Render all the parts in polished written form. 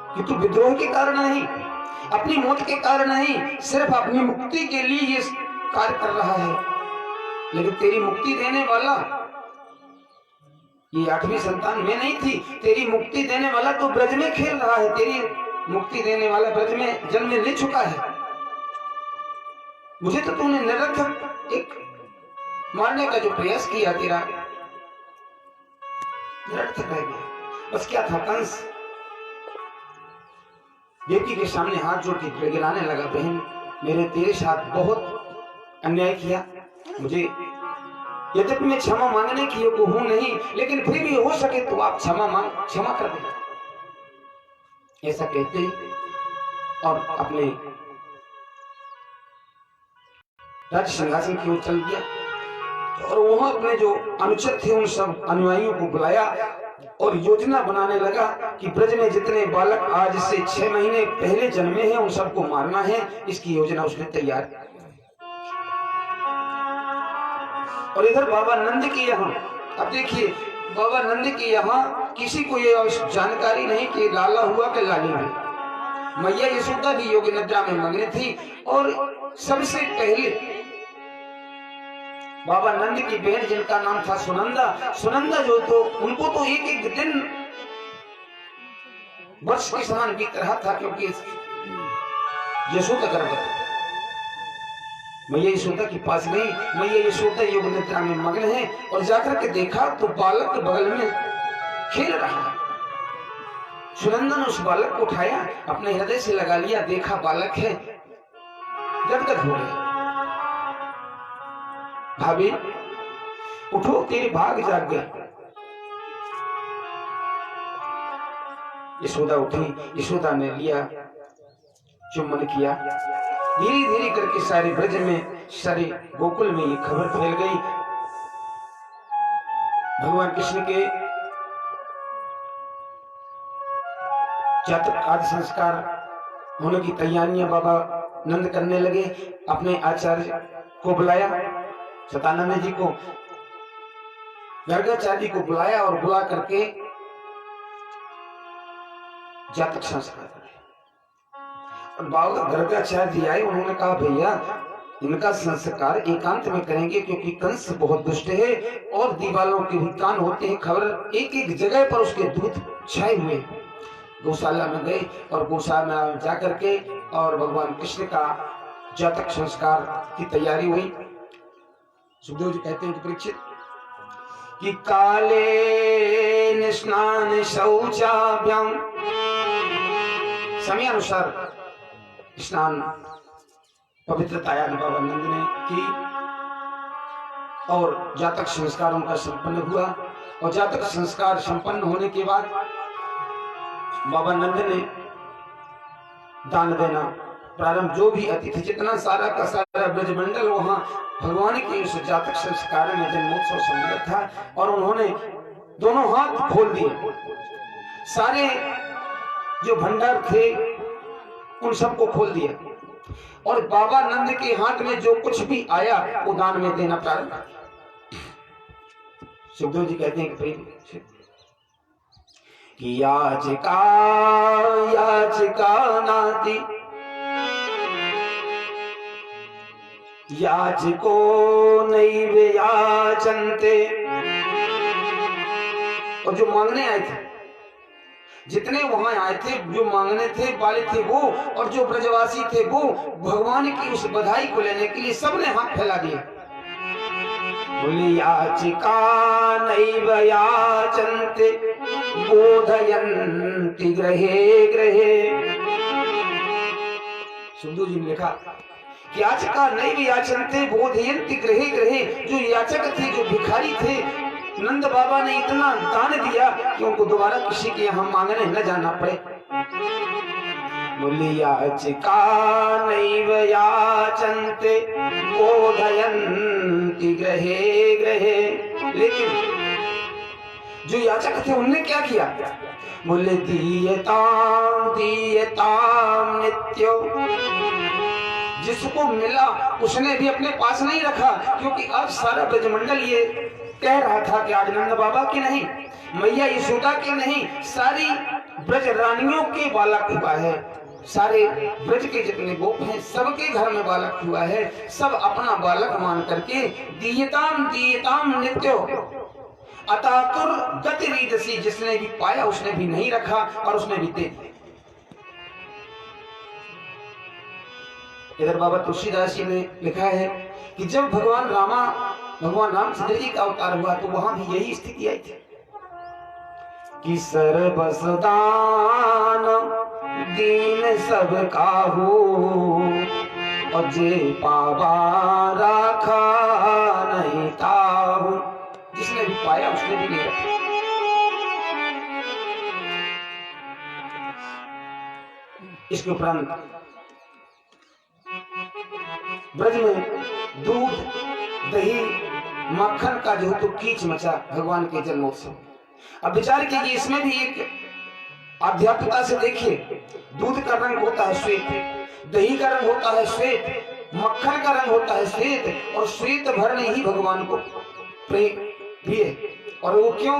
कि तू विद्रोह के कारण नहीं, अपनी मौत के कारण नहीं, सिर्फ अपनी मुक्ति के लिए ये कार्य कर रहा है। लेकिन तेरी मुक्ति देने वाला ये 8वीं संतान में नहीं थी, तेरी मुक्ति देने वाला तो ब्रज में खेल रहा है, तेरी मुक्ति देने वाला ब्रज में जन्म ले चुका है। मुझे तो तूने निरर्थक एक मारने का जो प्रयास किया तेरा निरर्थक रह गया। बस क्या था, कंस देवकी के सामने हाथ जोड़ के गिड़गिड़ाने लगा, बहन मेरे तेरे साथ बहुत अन्याय किया, मुझे यद्यपि मैं क्षमा मांगने की योग्य हूं नहीं, लेकिन फिर भी हो सके तो आप क्षमा कर देना। ऐसा कहते और अपने राज्य सिंहासन की ओर चल गया और वहां अपने जो अनुचर थे उन सब अनुयायियों को बुलाया और योजना बनाने लगा कि ब्रज में जितने बालक आज से 6 महीने पहले जन्मे हैं उन सबको मारना है। इसकी योजना उसने तैयार की। और इधर बाबा नंद के यहाँ, अब देखिए बाबा नंद के यहाँ किसी को ये जानकारी नहीं कि लाला हुआ कि लाली हुई। मैया यशोदा भी योग निद्रा में मग्न थी और सबसे पहले बाबा नंद की बहन जिनका नाम था सुनंदा जो तो उनको तो एक एक दिन वर्ष के समान बीत रहा था, क्योंकि यशोदा गर्भवती। मैया यशोदा के पास गई, मैया यशोदा योग निद्रा में मग्न है और जाकर के देखा तो बालक बगल में खेल रहा है। सुनंदा ने उस बालक को उठाया, अपने हृदय से लगा लिया, देखा बालक है, गदगद हो गए। भाभी उठो, तेरे भाग जाग गए। यशोदा उठी, यशोदा ने लिया, चुम्बन किया। धीरे धीरे करके सारे ब्रज में, सारे गोकुल में ये खबर फैल गई। भगवान कृष्ण के जातक आदि संस्कार होने की तैयारियां बाबा नंद करने लगे। अपने आचार्य को बुलाया, सतानंद जी को, गर्गाचार्य जी को बुलाया और बुला करके जातक संस्कार करे। और बाबा गर्गाचार्य जी आए, उन्होंने कहा भैया इनका संस्कार एकांत में करेंगे, क्योंकि कंस बहुत दुष्ट है और दीवालों के भी कान होते हैं। खबर एक एक जगह पर उसके दूत छाए हुए। गौशाला में गए और गौशाला में जाकर के और भगवान कृष्ण का जातक संस्कार की तैयारी हुई। सुखदेव जी कहते हैं कि परीक्षित कि काले स्नान शौचाभ्याम, समय अनुसार स्नान पवित्रताया बाबा नंद ने की और जातक संस्कार उनका संपन्न हुआ। और जातक संस्कार संपन्न होने के बाद बाबा नंद ने दान देना प्रारंभ। जो भी अतिथि, जितना सारा का सारा ब्रजमंडल वहां भगवान के उस जातक संस्कार में जन्मोत्सव सम्मिलित था और उन्होंने दोनों हाथ खोल दिए। सारे जो भंडार थे उन सबको खोल दिया और बाबा नंद के हाथ में जो कुछ भी आया वो दान में देना प्रारंभ। सुखदेव जी कहते हैं कि याचिका नाती याचको नैव याचन्ते। और जो मांगने आए थे, जितने वहां आए थे, जो मांगने थे वाले थे वो, और जो ब्रजवासी थे वो भगवान की उस बधाई को लेने के लिए सबने हाथ फैला दिए। बोले याचिका नैव याचन्ते बोधयन्ति ग्रहे ग्रहे। सुखदेव जी ने लिखा कि याचिका नैव याचन्ते बोधयन्ति ग्रहे ग्रहे। जो याचक थे, जो भिखारी थे, नंद बाबा ने इतना दान दिया कि उनको दोबारा किसी के यहाँ मांगने न जाना पड़े। बोले याचिका नैव याचन्ते बोधयन्ति ग्रहे ग्रहे। लेकिन जो याचक थे उनने क्या किया? बोले दीयताम दीयताम नित्यो। जिसको मिला उसने भी अपने पास नहीं रखा, क्योंकि अब सारा ब्रजमंडल ये कह रहा था कि आज नंद बाबा की नहीं, मैया यशोदा की नहीं, सारी ब्रज रानियों के बालक हुआ है। सारे ब्रज के जितने गोप हैं सबके घर में बालक हुआ है। सब अपना बालक मान करके दीयताम दीयताम नित्यो अतातुर गति रीदसी, जिसने भी पाया उसने भी नहीं रखा और उसने भी दे दिया। इधर बाबा तुलसीदास जी ने लिखा है कि जब भगवान रामचंद्र जी का अवतार हुआ तो वहां भी यही स्थिति आई थी कि सर्वसदान दीन सब काहू और जे पावा राखा नहीं ताहू, जिसने भी पाया उसने भी नहीं रखा। इसके उपरांत ब्रज में दूध दही मक्खन का जो तो कीच मचा भगवान के जन्मोत्सव। अब विचार कीजिए, इसमें भी एक आध्यात्मिकता से देखिए। दूध का रंग होता है श्वेत, दही का रंग होता है श्वेत, मक्खन का रंग होता है श्वेत, और श्वेत भरने ही भगवान को प्रिय। और वो क्यों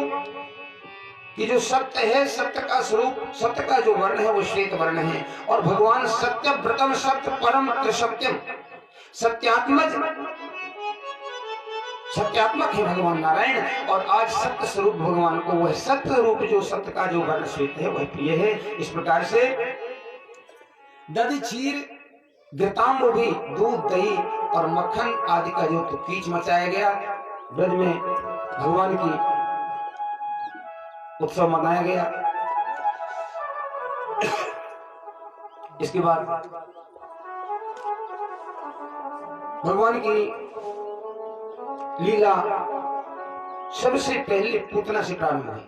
कि जो सत्य है, सत्य का स्वरूप, सत्य का जो वर्ण है वो श्वेत वर्ण है। और भगवान सत्य व्रतम सत्य परम त्रिसत्यम, सत्यात्मक है भगवान नारायण। और आज सत्य स्वरूप भगवान को वह सत्य रूप जो सत्य का जो वर्ण श्वेत है वह प्रिय है। इस प्रकार से दधि क्षीर घृताम्र भी दूध दही और मक्खन आदि का जो तो कीच मचाया गया, ब्रज में भगवान की उत्सव मनाया गया। इसके बाद भगवान की लीला सबसे पहले पूतना से प्रारंभ हुई।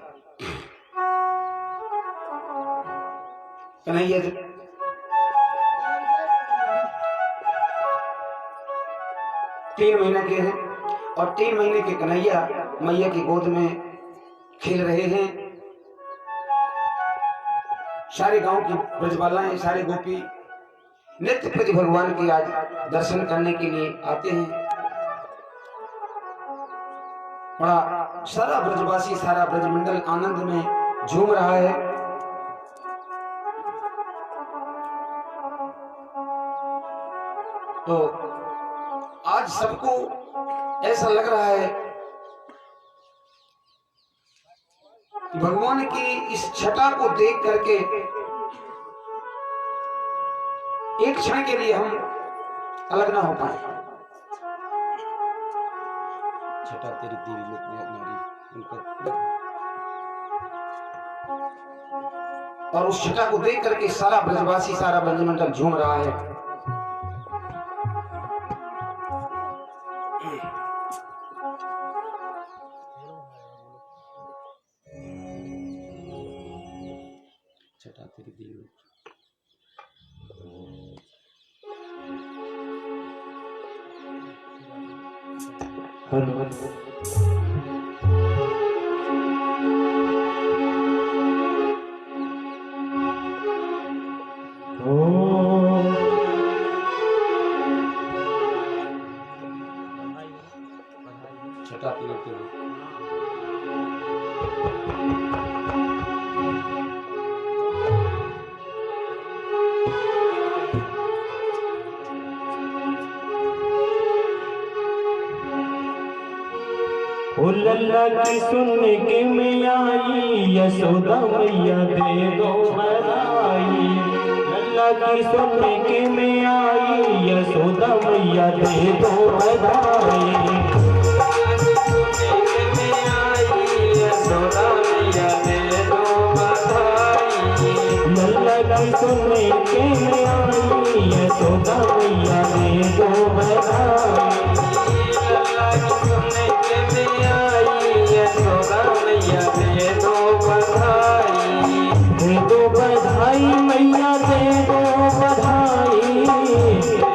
कन्हैया 3 महीने के हैं और 3 महीने के कन्हैया मैया की गोद में खेल रहे हैं। सारे गांव की ब्रजबालाएं, सारे गोपी नित्य प्रति भगवान के आज दर्शन करने के लिए आते हैं। बड़ा सारा ब्रजवासी, सारा ब्रजमंडल आनंद में झूम रहा है। तो आज सबको ऐसा लग रहा है कि भगवान की इस छटा को देख करके एक क्षण के लिए हम अलग ना हो पाए। छटा तेरी देवी लोक में नारी, और उस छटा को देख करके सारा ब्रजवासी, सारा ब्रजमंडल झूम रहा है। छटा तेरी देवी छटा तेरी देवी। लल्ला की सुन के में आई यशोदा मैया दे दो बधाई। लल्ला की सुन के में आई यशोदा मैया दे दो बधाई। लल्ला की सुन के में आई यशोदा मैया दे दो बधाई। दे दो बधाई मैया दे दो बधाई।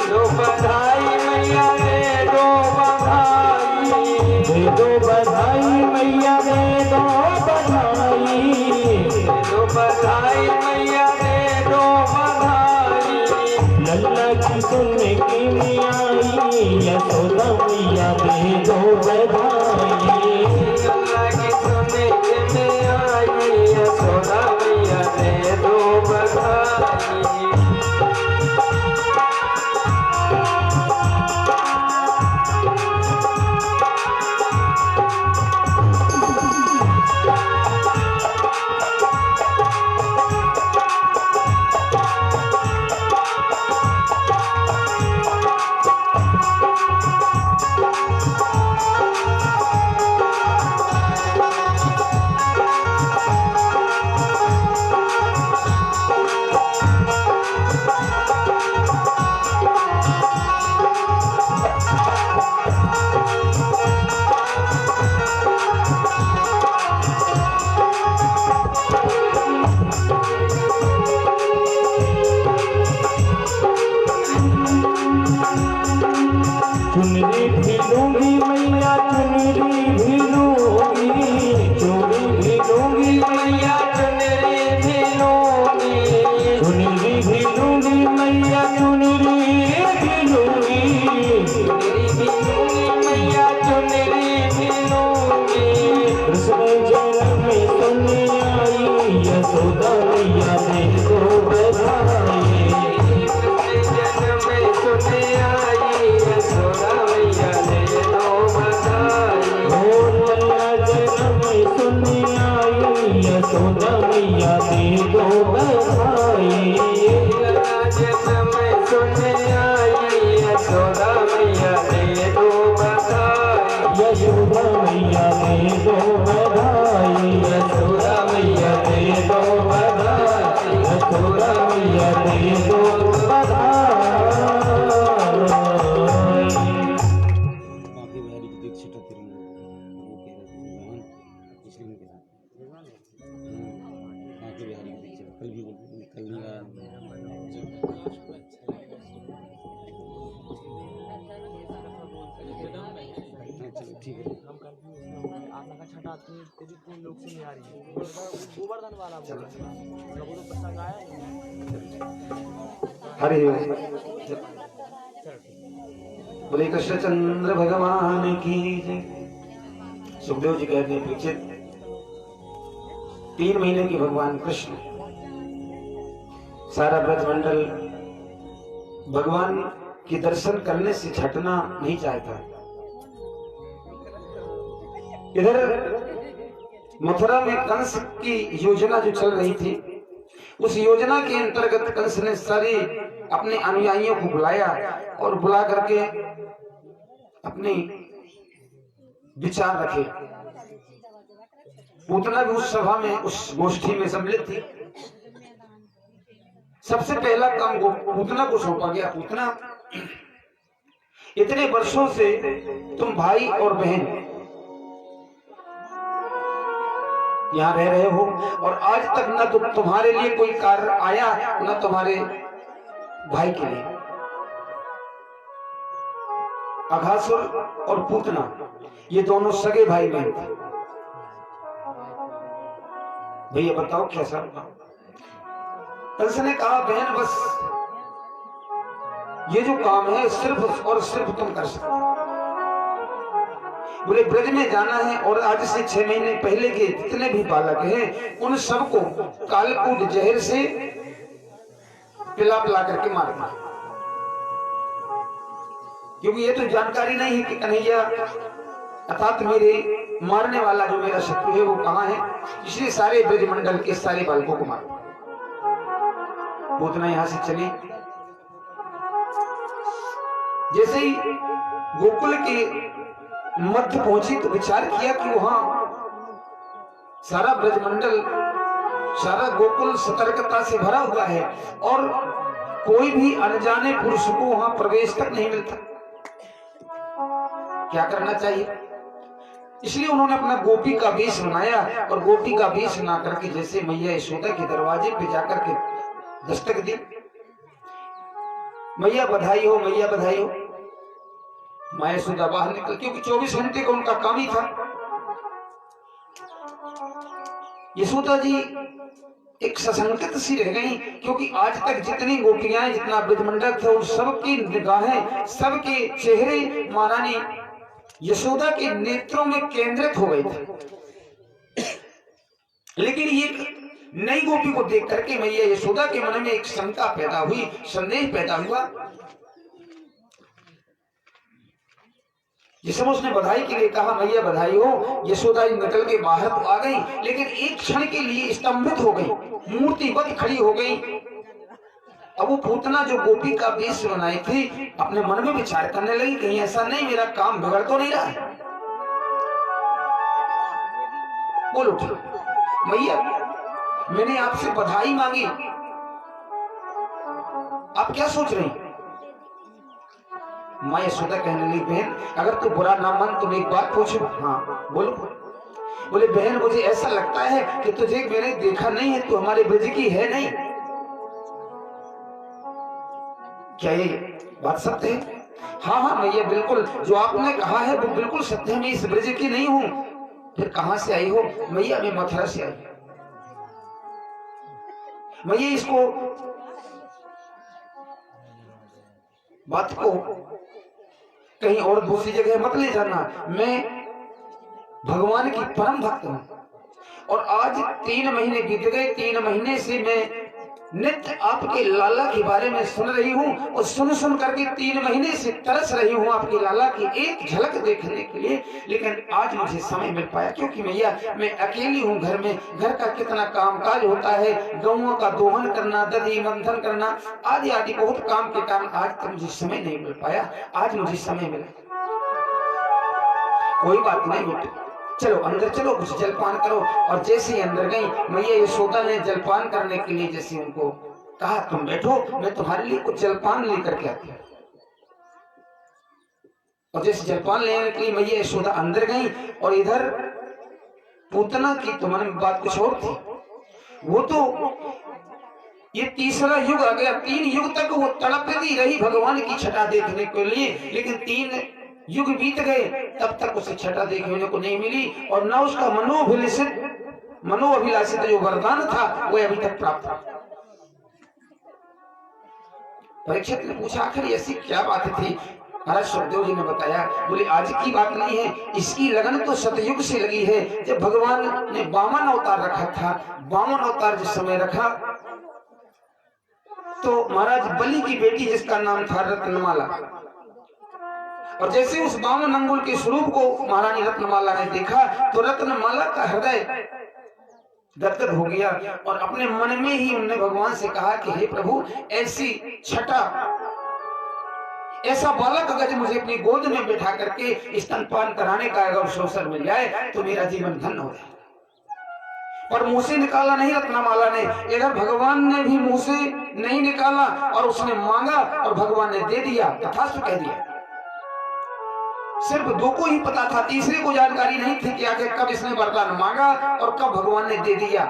दो बधाई मैया दे दो बधाई। दे दो बधाई मैया दे दो बधाई। दो बधाई मैया दे दो बधाई। लल्ला की सुन के में आई यशोदा मैया दे दो बधाई। लल्ला की सुन के में आई यशोदा मैया दे चुनरी भी लूंगी, चुनरी भी लूंगी मैया चुनरी भी लूंगी, चुनरी भी लूंगी मैया चुनरी भी लूंगी। कृष्ण जन्म में सुनने आई यशोदा मैया ने तो बधाई, कृष्ण जन्म में सुनने आई यशोदा मैया ने तो बधाई। हो लल्ला जन्म में सुनने आई यशोदा मैया ने तो बधाई, लल्ला जन्म में सुनने आई यशोदा मैया ने तो बधाई, यशोदा मैया ने तो बधाई, यशोदा मैया ने तो बधाई, यशोदा मैया ने तो बधाई। बाकी बिहारी की दीक्षित होती रही वो कह रहे थे भगवान इसलिए नहीं कहा बाकी बिहारी की दीक्षित कल भी कल नहीं आया चलो ठीक है छठा तेरी लोग से नहीं आ रही है गोवर्धन वाला वो तो प्रसंग आया हरे बोले कृष्णचंद्र भगवान की जय। सुखदेव जी कहते हैं परीक्षित 3 महीने के भगवान कृष्ण सारा ब्रजमंडल भगवान के दर्शन करने से छटना नहीं चाहता। इधर मथुरा में कंस की योजना जो चल रही थी उस योजना के अंतर्गत कंस ने सारे अपने अनुयायियों को बुलाया और बुला करके अपने विचार रखे। पूतना भी उस सभा में उस गोष्ठी में सम्मिलित थी। सबसे पहला काम पूतना को सौंपा गया। पूतना, इतने वर्षों से तुम भाई और बहन यहाँ रह रहे हो और आज तक न तो तुम्हारे लिए कोई कार्य आया न तुम्हारे भाई के लिए। अघासुर और पूतना ये दोनों सगे भाई बहन थे। भैया बताओ कैसा? कंस ने कहा बहन बस ये जो काम है सिर्फ और सिर्फ तुम कर सकते हो। बोले ब्रज में जाना है और आज से 6 महीने पहले के जितने भी बालक हैं उन सबको कालकूट जहर से पिला करके मारना, क्योंकि ये तो जानकारी नहीं है कि कन्हैया अर्थात मेरे मारने वाला जो मेरा शत्रु है वो कहाँ है, इसलिए सारे ब्रजमंडल के सारे बालकों को मारो। पूतना यहां से चली। जैसे ही गोकुल के मध्य पहुंची तो विचार किया कि वहां सारा ब्रजमंडल सारा गोकुल सतर्कता से भरा हुआ है और कोई भी अनजाने पुरुष को वहां प्रवेश तक नहीं मिलता। क्या करना चाहिए? इसलिए उन्होंने अपना गोपी का वेश बनाया और गोपी का वेश बना करके जैसे मैया यशोदा के दरवाजे पे जाकर के दस्तक दी। मैया बधाई हो, मैया बधाई हो। माँ यशोदा बाहर निकल, क्योंकि 24 घंटे का उनका काम ही था। यशोदा जी एक सशंकित सी रह गई, क्योंकि आज तक जितनी गोपियां जितना ब्रजमंडल था उन सबकी निगाहें सबके चेहरे महारानी यशोदा के नेत्रों में केंद्रित हो गए थे। लेकिन ये नई गोपी को देख करके मैया यशोदा के मन में एक शंका पैदा हुई, संदेह पैदा हुआ। जिस समय उसने बधाई के लिए कहा मैया बधाई हो, यशोदा निकल के बाहर तो आ गई, लेकिन एक क्षण के लिए स्तंभित हो गई, मूर्तिवत खड़ी हो गई। अब वो पूतना जो गोपी का वेश बनाई थी अपने मन में विचार करने लगी कहीं ऐसा नहीं मेरा काम बिगड़ तो नहीं रहा है। बोल उठी, मैया मैंने आपसे बधाई मांगी, आप क्या सोच रही? माँ यशोदा कहने लगी बहन अगर तू बुरा ना मान तुम एक बात पूछो। हाँ बोलो। बोले बहन मुझे ऐसा लगता है कि तुझे मैंने देखा नहीं है, तू हमारे ब्रज की है नहीं। क्या ये बात सत्य है? हाँ हाँ मैया बिल्कुल, जो आपने कहा है वो बिल्कुल सत्य है, मैं इस ब्रज की नहीं हूँ। फिर कहाँ से आई हो? मैया मैं मथुरा से आई। मैया इसको बात को कहीं और दूसरी जगह मत ले जाना। मैं भगवान की परम भक्त हूं और आज 3 महीने बीत गए। 3 महीने से मैं नित्य आपके लाला के बारे में सुन रही हूँ और सुन करके 3 महीने से तरस रही हूँ आपके लाला की एक झलक देखने के लिए। लेकिन आज मुझे समय मिल पाया क्योंकि मैया मैं अकेली हूँ घर में। घर का कितना कामकाज होता है, गौओं का दोहन करना, दही मंथन करना आदि आदि बहुत काम के कारण आज तक मुझे समय नहीं मिल पाया। आज मुझे समय मिला। कोई बात नहीं बेटे, चलो अंदर चलो, कुछ जलपान करो। और जैसे ही अंदर गई मैया यशोदा ने जलपान करने के लिए जैसे उनको कहा तुम बैठो, मैं तुम्हारे लिए कुछ जलपान लेकर के आती हूँ। और जैसे जलपान लेने के लिए मैया यशोदा अंदर गई और इधर पूतना की तो मन में बात कुछ और थी। वो तो ये तीसरा युग आ गया। 3 युग तक वो तड़पती रही भगवान की छटा देखने के लिए, लेकिन 3 युग बीत गए तब तक उसे छटा देखने को नहीं मिली और न उसका मनोअभिलाषित जो वरदान था वो अभी तक प्राप्त था। परीक्षित ने पूछा आखिर ऐसी क्या बात थी? महाराज सुखदेव जी ने बताया, बोले आज की बात नहीं है, इसकी लगन तो सतयुग से लगी है। जब भगवान ने वामन अवतार रखा था, वामन अवतार जिस समय रखा तो महाराज बलि की बेटी जिसका नाम था रत्नमाला, और जैसे उस 52 अंगुल के स्वरूप को महारानी रत्नमाला ने देखा तो रत्नमाला का हृदय गदगद हो गया और अपने मन में ही उन्होंने भगवान से कहा कि हे प्रभु, ऐसी छटा, ऐसा बालक अगर मुझे अपनी गोद में बैठा करके स्तनपान कराने का अगर अवसर मिल जाए तो मेरा जीवन धन्य हो जाए। पर मुंह से निकाला नहीं रत्नमाला ने, इधर भगवान ने भी मुंह से नहीं निकाला और उसने मांगा और भगवान ने दे दिया, तथास्तु कह दिया। सिर्फ 2 को ही पता था, तीसरे को जानकारी नहीं थी कि आखिर कब इसने वरदान मांगा और कब भगवान ने दे दिया।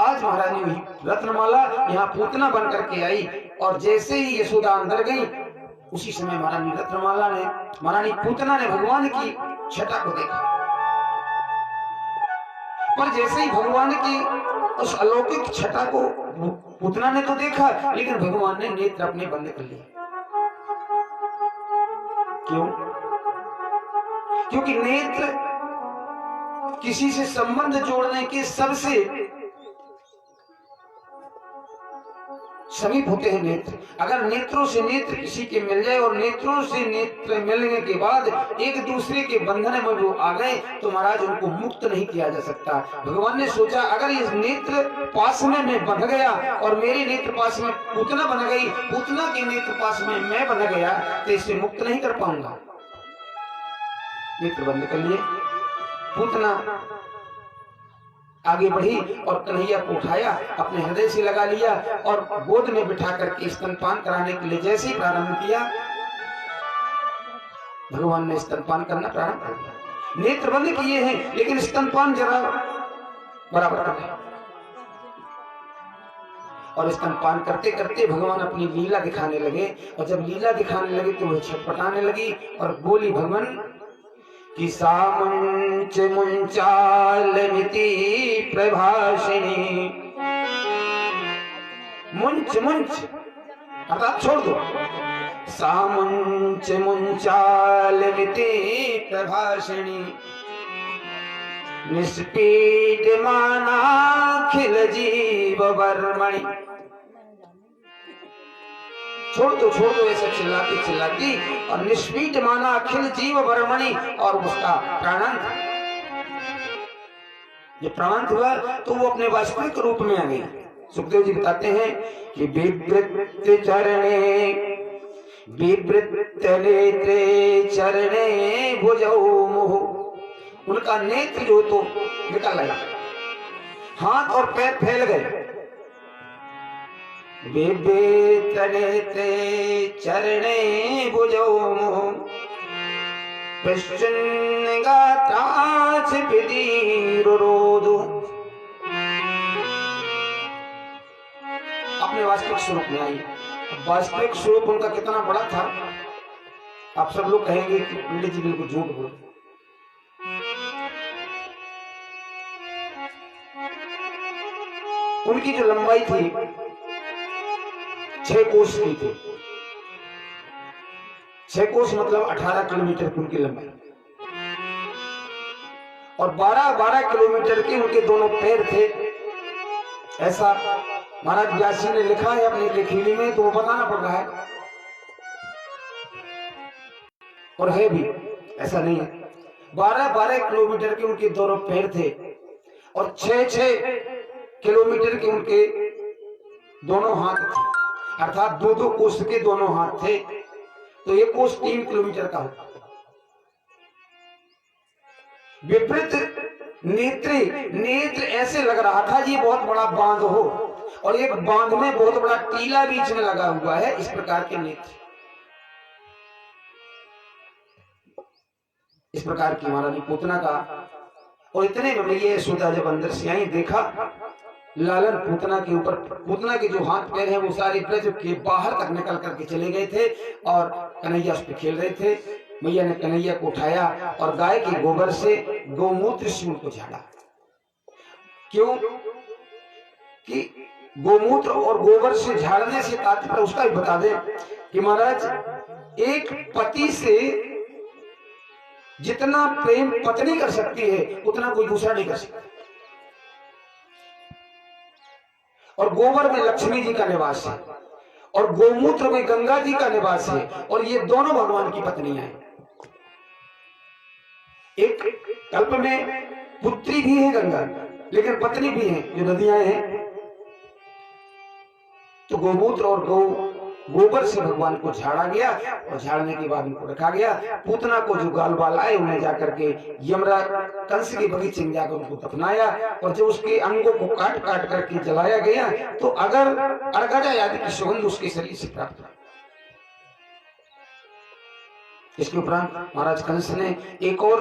आज महारानी हुई रत्नमाला यहाँ पूतना बन करके आई और जैसे ही यशोदा अंदर गई उसी समय महारानी रत्नमाला ने, महारानी पूतना ने भगवान की छटा को देखा। पर जैसे ही भगवान की उस अलौकिक छटा को पूतना ने तो देखा, लेकिन भगवान ने नेत्र अपने बंद कर लिए। क्यों? क्योंकि नेत्र किसी से संबंध जोड़ने के सबसे समीप होते हैं नेत्र। अगर नेत्रों से नेत्र किसी के मिल जाए और नेत्रों से नेत्र मिलने के बाद एक दूसरे के बंधन में वो आ गए तो महाराज उनको मुक्त नहीं किया जा सकता। भगवान ने सोचा अगर इस नेत्र पास में मैं बंध गया और मेरे नेत्र पास में पूतना बन गई, पूतना के नेत्र पास में मैं बन गया तो इसे मुक्त नहीं कर पाऊंगा। नेत्र बंद कर लिए, पूतना आगे बढ़ी और कन्हैया को उठाया, अपने हृदय से लगा लिया और गोद में बिठा करके स्तनपान कराने के लिए जैसे ही प्रारंभ किया, भगवान ने स्तनपान करना प्रारंभ कर दिया। नेत्र बंद किए हैं लेकिन स्तनपान जरा बराबर कर दिया और स्तनपान करते करते भगवान अपनी लीला दिखाने लगे। और जब लीला दिखाने लगे तो वह छटपटाने लगी और बोली भगवान कि सामुंच मुंचालमिति प्रभाषिणी। मुंच मुंच अर्थात छोड़ दो, सामुंच मुंचालमिति प्रभाषिणी निष्पीडमानाखिल जीव वर्मणि। छोड़ दो ऐसे चिल्लाती चिल्लाती और निष्पीड माना अखिल जीव वर्मणि। और उसका प्राणांत, ये प्राणांत हुआ तो वो अपने वास्तविक रूप में आ गई। सुखदेव जी बताते हैं कि विवृत चरणे विवृत नेत्रे चरणे भुजौ मुहु। उनका नेत्र जो तो निकल आया, हाथ और पैर फैल गए। विवेतनेते चरणे भुजौ मुहुः पश्चिन्गात्राच विदीरुरोधु। अपने वास्तविक स्वरूप में आई। वास्तविक स्वरूप उनका कितना बड़ा था, आप सब लोग कहेंगे कि पंडित जी बिल्कुल झूठ बोल। उनकी जो लंबाई थी 6 कोस की थी। 6 कोस मतलब 18 किलोमीटर की उनकी लंबाई, और 12-12 किलोमीटर के उनके दोनों पैर थे। ऐसा महाराज व्यास जी ने लिखा है अपनी लिखनी में, तो वो बताना पड़ रहा है, और है भी, ऐसा नहीं है। 12-12 किलोमीटर के उनके दोनों पैर थे, और 6-6 किलोमीटर के उनके दोनों हाथ थे, अर्थात 2-2 कोस के दोनों हाथ थे, तो एक कोस 3 किलोमीटर का होता। विपरीत नेत्र ऐसे लग रहा था ये बहुत बड़ा बांध हो, और एक बांध में बहुत बड़ा टीला बीच में लगा हुआ है, इस प्रकार के नेत्र, इस प्रकार की महारानी पूतना का। और इतने में ये यशोदा जब अंदर से आई, देखा लालन पूतना के ऊपर, पूतना के जो हाथ पैर हैं वो सारे ब्रज के बाहर तक निकल करके चले गए थे, और कन्हैया उस पर खेल रहे थे। मैया ने कन्हैया को उठाया और गाय के गोबर से गौमूत्र से उनको झाड़ा। क्यों कि गोमूत्र और गोबर से झाड़ने से तात्पर्य उसका भी बता दें कि महाराज एक पति से जितना प्रेम पत्नी कर सकती है उतना कोई दूसरा नहीं कर सकता। और गोबर में लक्ष्मी जी का निवास है, और गोमूत्र में गंगा जी का निवास है, और ये दोनों भगवान की पत्नियां हैं। एक कल्प में पुत्री भी है गंगा, लेकिन पत्नी भी है जो नदियां हैं। तो गोमूत्र और गोबर से भगवान को झाड़ा गया, और झाड़ने के बाद उनको रखा गया। पूतना को जो गाल बाल आए उन्हें जाकर के यमराज कंस के बगीचे में जाकर उनको दफनाया, और जब उसके अंगों को काट काट करके जलाया गया तो अगर अर्गजा आदि की सुगंध उसके शरीर से प्राप्त हुई। इसके उपरांत महाराज कंस ने एक और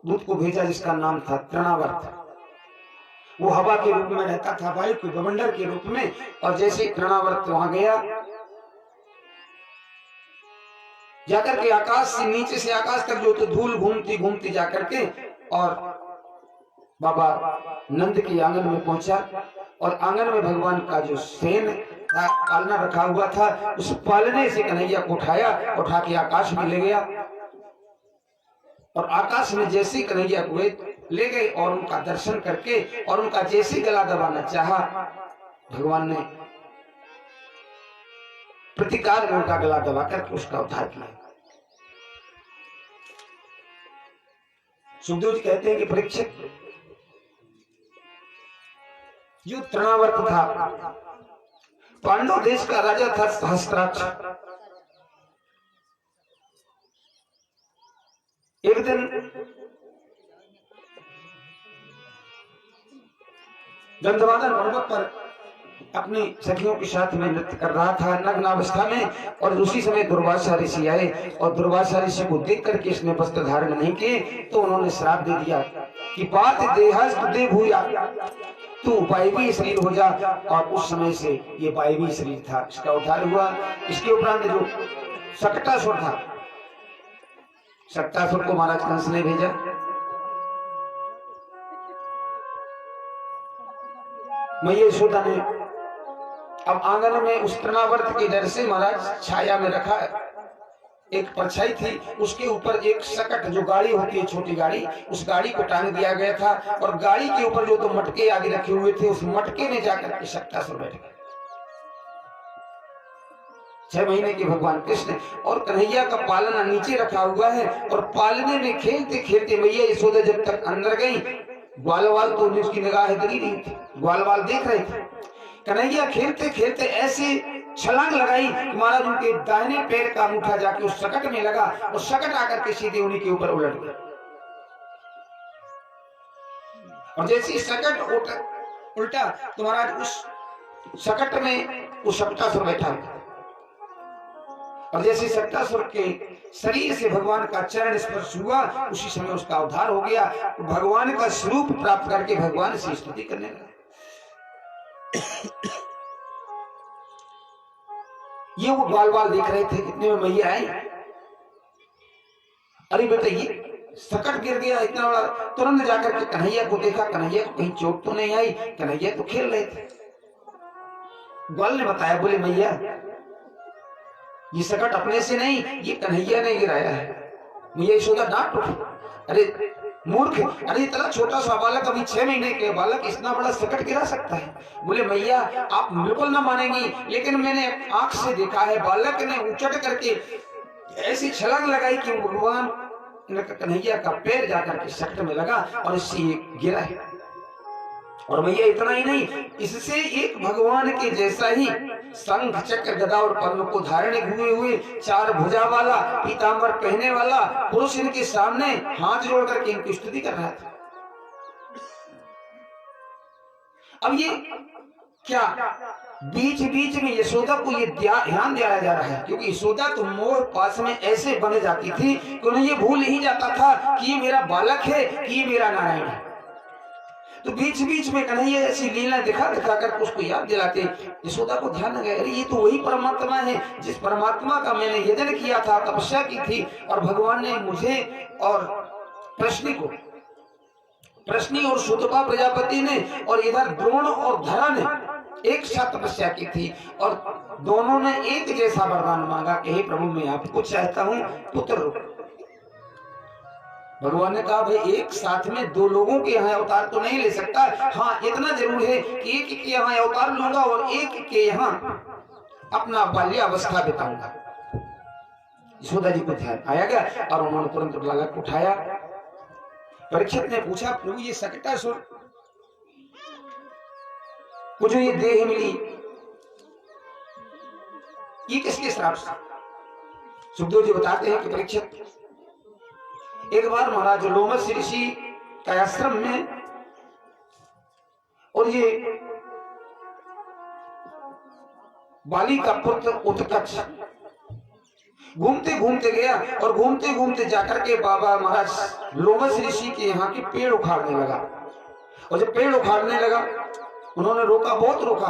दूत को भेजा जिसका नाम था तृणावर्त। वो हवा के रूप में रहता था, वायु के बवंडर के रूप में, और जैसे तृणावर्त वहां गया, जाकर के आकाश से, नीचे से आकाश तक जो तो धूल घूमती घूमती जाकर के और बाबा नंद के आंगन में पहुंचा, और आंगन में भगवान का जो सेन पालना रखा हुआ था, उस पालने से कन्हैया को उठा के आकाश में ले गया, और आकाश में जैसे कन्हैया को ले गए और उनका दर्शन करके और उनका जैसे गला दबाना चाहा, भगवान ने प्रतिकार में उनका गला दबा करके उसका उद्धार किया। सुखदेव जी कहते हैं कि परीक्षित, जो तृणावर्त था पांडव देश का राजा था सहस्त्राक्ष। एक दिन गंधमादन पर्वत पर अपनी सखियों के साथ में नृत्य कर रहा था नग्न अवस्था में, और उसी समय दुर्वासा ऋषि आए, और दुर्वासा ऋषि को देख करके इसने वस्त्र धारण नहीं किए तो उन्होंने श्राप दे दिया कि बात देहस्त दे भूया, तू वायवी शरीर हो जा। और उस समय से ये वायवी शरीर था, इसका उद्धार हुआ। इसके उपरांत जो सक्टासुर था, सक्टासुर को महाराज कंस ने भेजा। मैया यशोदा ने अब आंगन में उस तृणावर्त के डर से महाराज छाया में रखा, एक परछाई थी, उसके ऊपर एक सकट जो गाड़ी होती है छोटी गाड़ी, उस गाड़ी को टांग दिया गया था, और गाड़ी के ऊपर जो तो मटके आगे रखे हुए थे उस मटके में जाकर के सक्टासुर बैठ गए। 6 महीने के भगवान कृष्ण और कन्हैया का पालना नीचे रखा हुआ है, और पालने में खेलते खेलते मैया यशोदा जब तक अंदर गई, ग्वालवाल तो उसकी निगाह गिरी नहीं थी, ग्वालवाल देख रहे थे। कन्हैया खेलते खेलते ऐसे छलांग लगाई कि महाराज उनके दाहिने पैर का अंगूठा जाके उस सकट में लगा, और सकट आकर के सीधे उन्हीं के ऊपर उलट गया। और जैसे सकट उल्टा तो महाराज उस सकट में वो सक्टासुर बैठा, और जैसे सक्टासुर के शरीर से भगवान का चरण स्पर्श हुआ, उसी समय उसका उद्धार हो गया। भगवान का स्वरूप प्राप्त करके भगवान से स्तुति करने लगा। ये वो बाल बाल देख रहे थे, इतने में मैया आई। अरे बेटा, ये सकट गिर गया इतना बड़ा। तुरंत जाकर के कन्हैया को देखा, कन्हैया को कहीं चोट तो नहीं आई, कन्हैया तो खेल रहे थे। ग्वाल ने बताया, बोले मैया ये सकट अपने से नहीं, ये कन्हैया ने गिराया है। मैया यशोदा डांट उठी, अरे मूर्ख, अरे इतना छोटा सा बालक, अभी 6 महीने के बालक इतना बड़ा सकट गिरा सकता है। बोले मैया आप बिल्कुल ना मानेंगी, लेकिन मैंने आंख से देखा है, बालक ने उचट करके ऐसी छलांग लगाई कि भगवान कन्हैया का पैर जाकर के सकट में लगा और इससे गिरा है। और भैया इतना ही नहीं, इससे एक भगवान के जैसा ही शंख चक्र गदा और पद्म को धारण हुए 4 भुजा वाला पीतांबर पहने वाला पुरुष इनके सामने हाथ जोड़ करके इनकी स्तुति कर रहा था। अब ये क्या बीच बीच में यशोदा को ये ध्यान दिया जा रहा है, क्योंकि यशोदा तो मोह पास में ऐसे बन जाती थी कि उन्हें ये भूल ही जाता था कि ये मेरा बालक है, कि ये मेरा नारायण है। तो बीच बीच में कन्हैया ऐसी लीला दिखा कर उसको याद दिलाते, यशोदा को ध्यान गया, अरे ये तो वही परमात्मा है जिस परमात्मा का मैंने यजन किया था, तपस्या की थी, और भगवान ने मुझे और प्रश्नी और सुतपा प्रजापति ने और इधर द्रोण और धरा ने एक साथ तपस्या की थी, और दोनों ने एक जैसा वरदान मांगा कि हे प्रभु मैं आपको चाहता हूं पुत्र रूप। भगवान ने कहा भाई एक साथ में 2 लोगों के यहाँ अवतार तो नहीं ले सकता, हाँ इतना जरूर है कि एक के यहाँ अवतार लूंगा और एक के यहाँ अपना बाल्यावस्था बिताऊंगा। यशोदा जी को ध्यान आया गया और उन्होंने तुरंत बालक उठाया। परीक्षित ने पूछा, प्रभु ये सकटासुर को जो ये देह मिली ये किसके श्राप से? सुखदेव जी बताते हैं कि परीक्षित एक बार महाराज लोमस ऋषि का आश्रम में, और ये बाली का पुत्र उत्कच घूमते घूमते गया और घूमते घूमते जाकर के बाबा महाराज लोमस ऋषि के यहाँ के पेड़ उखाड़ने लगा। और जब पेड़ उखाड़ने लगा उन्होंने रोका, बहुत रोका,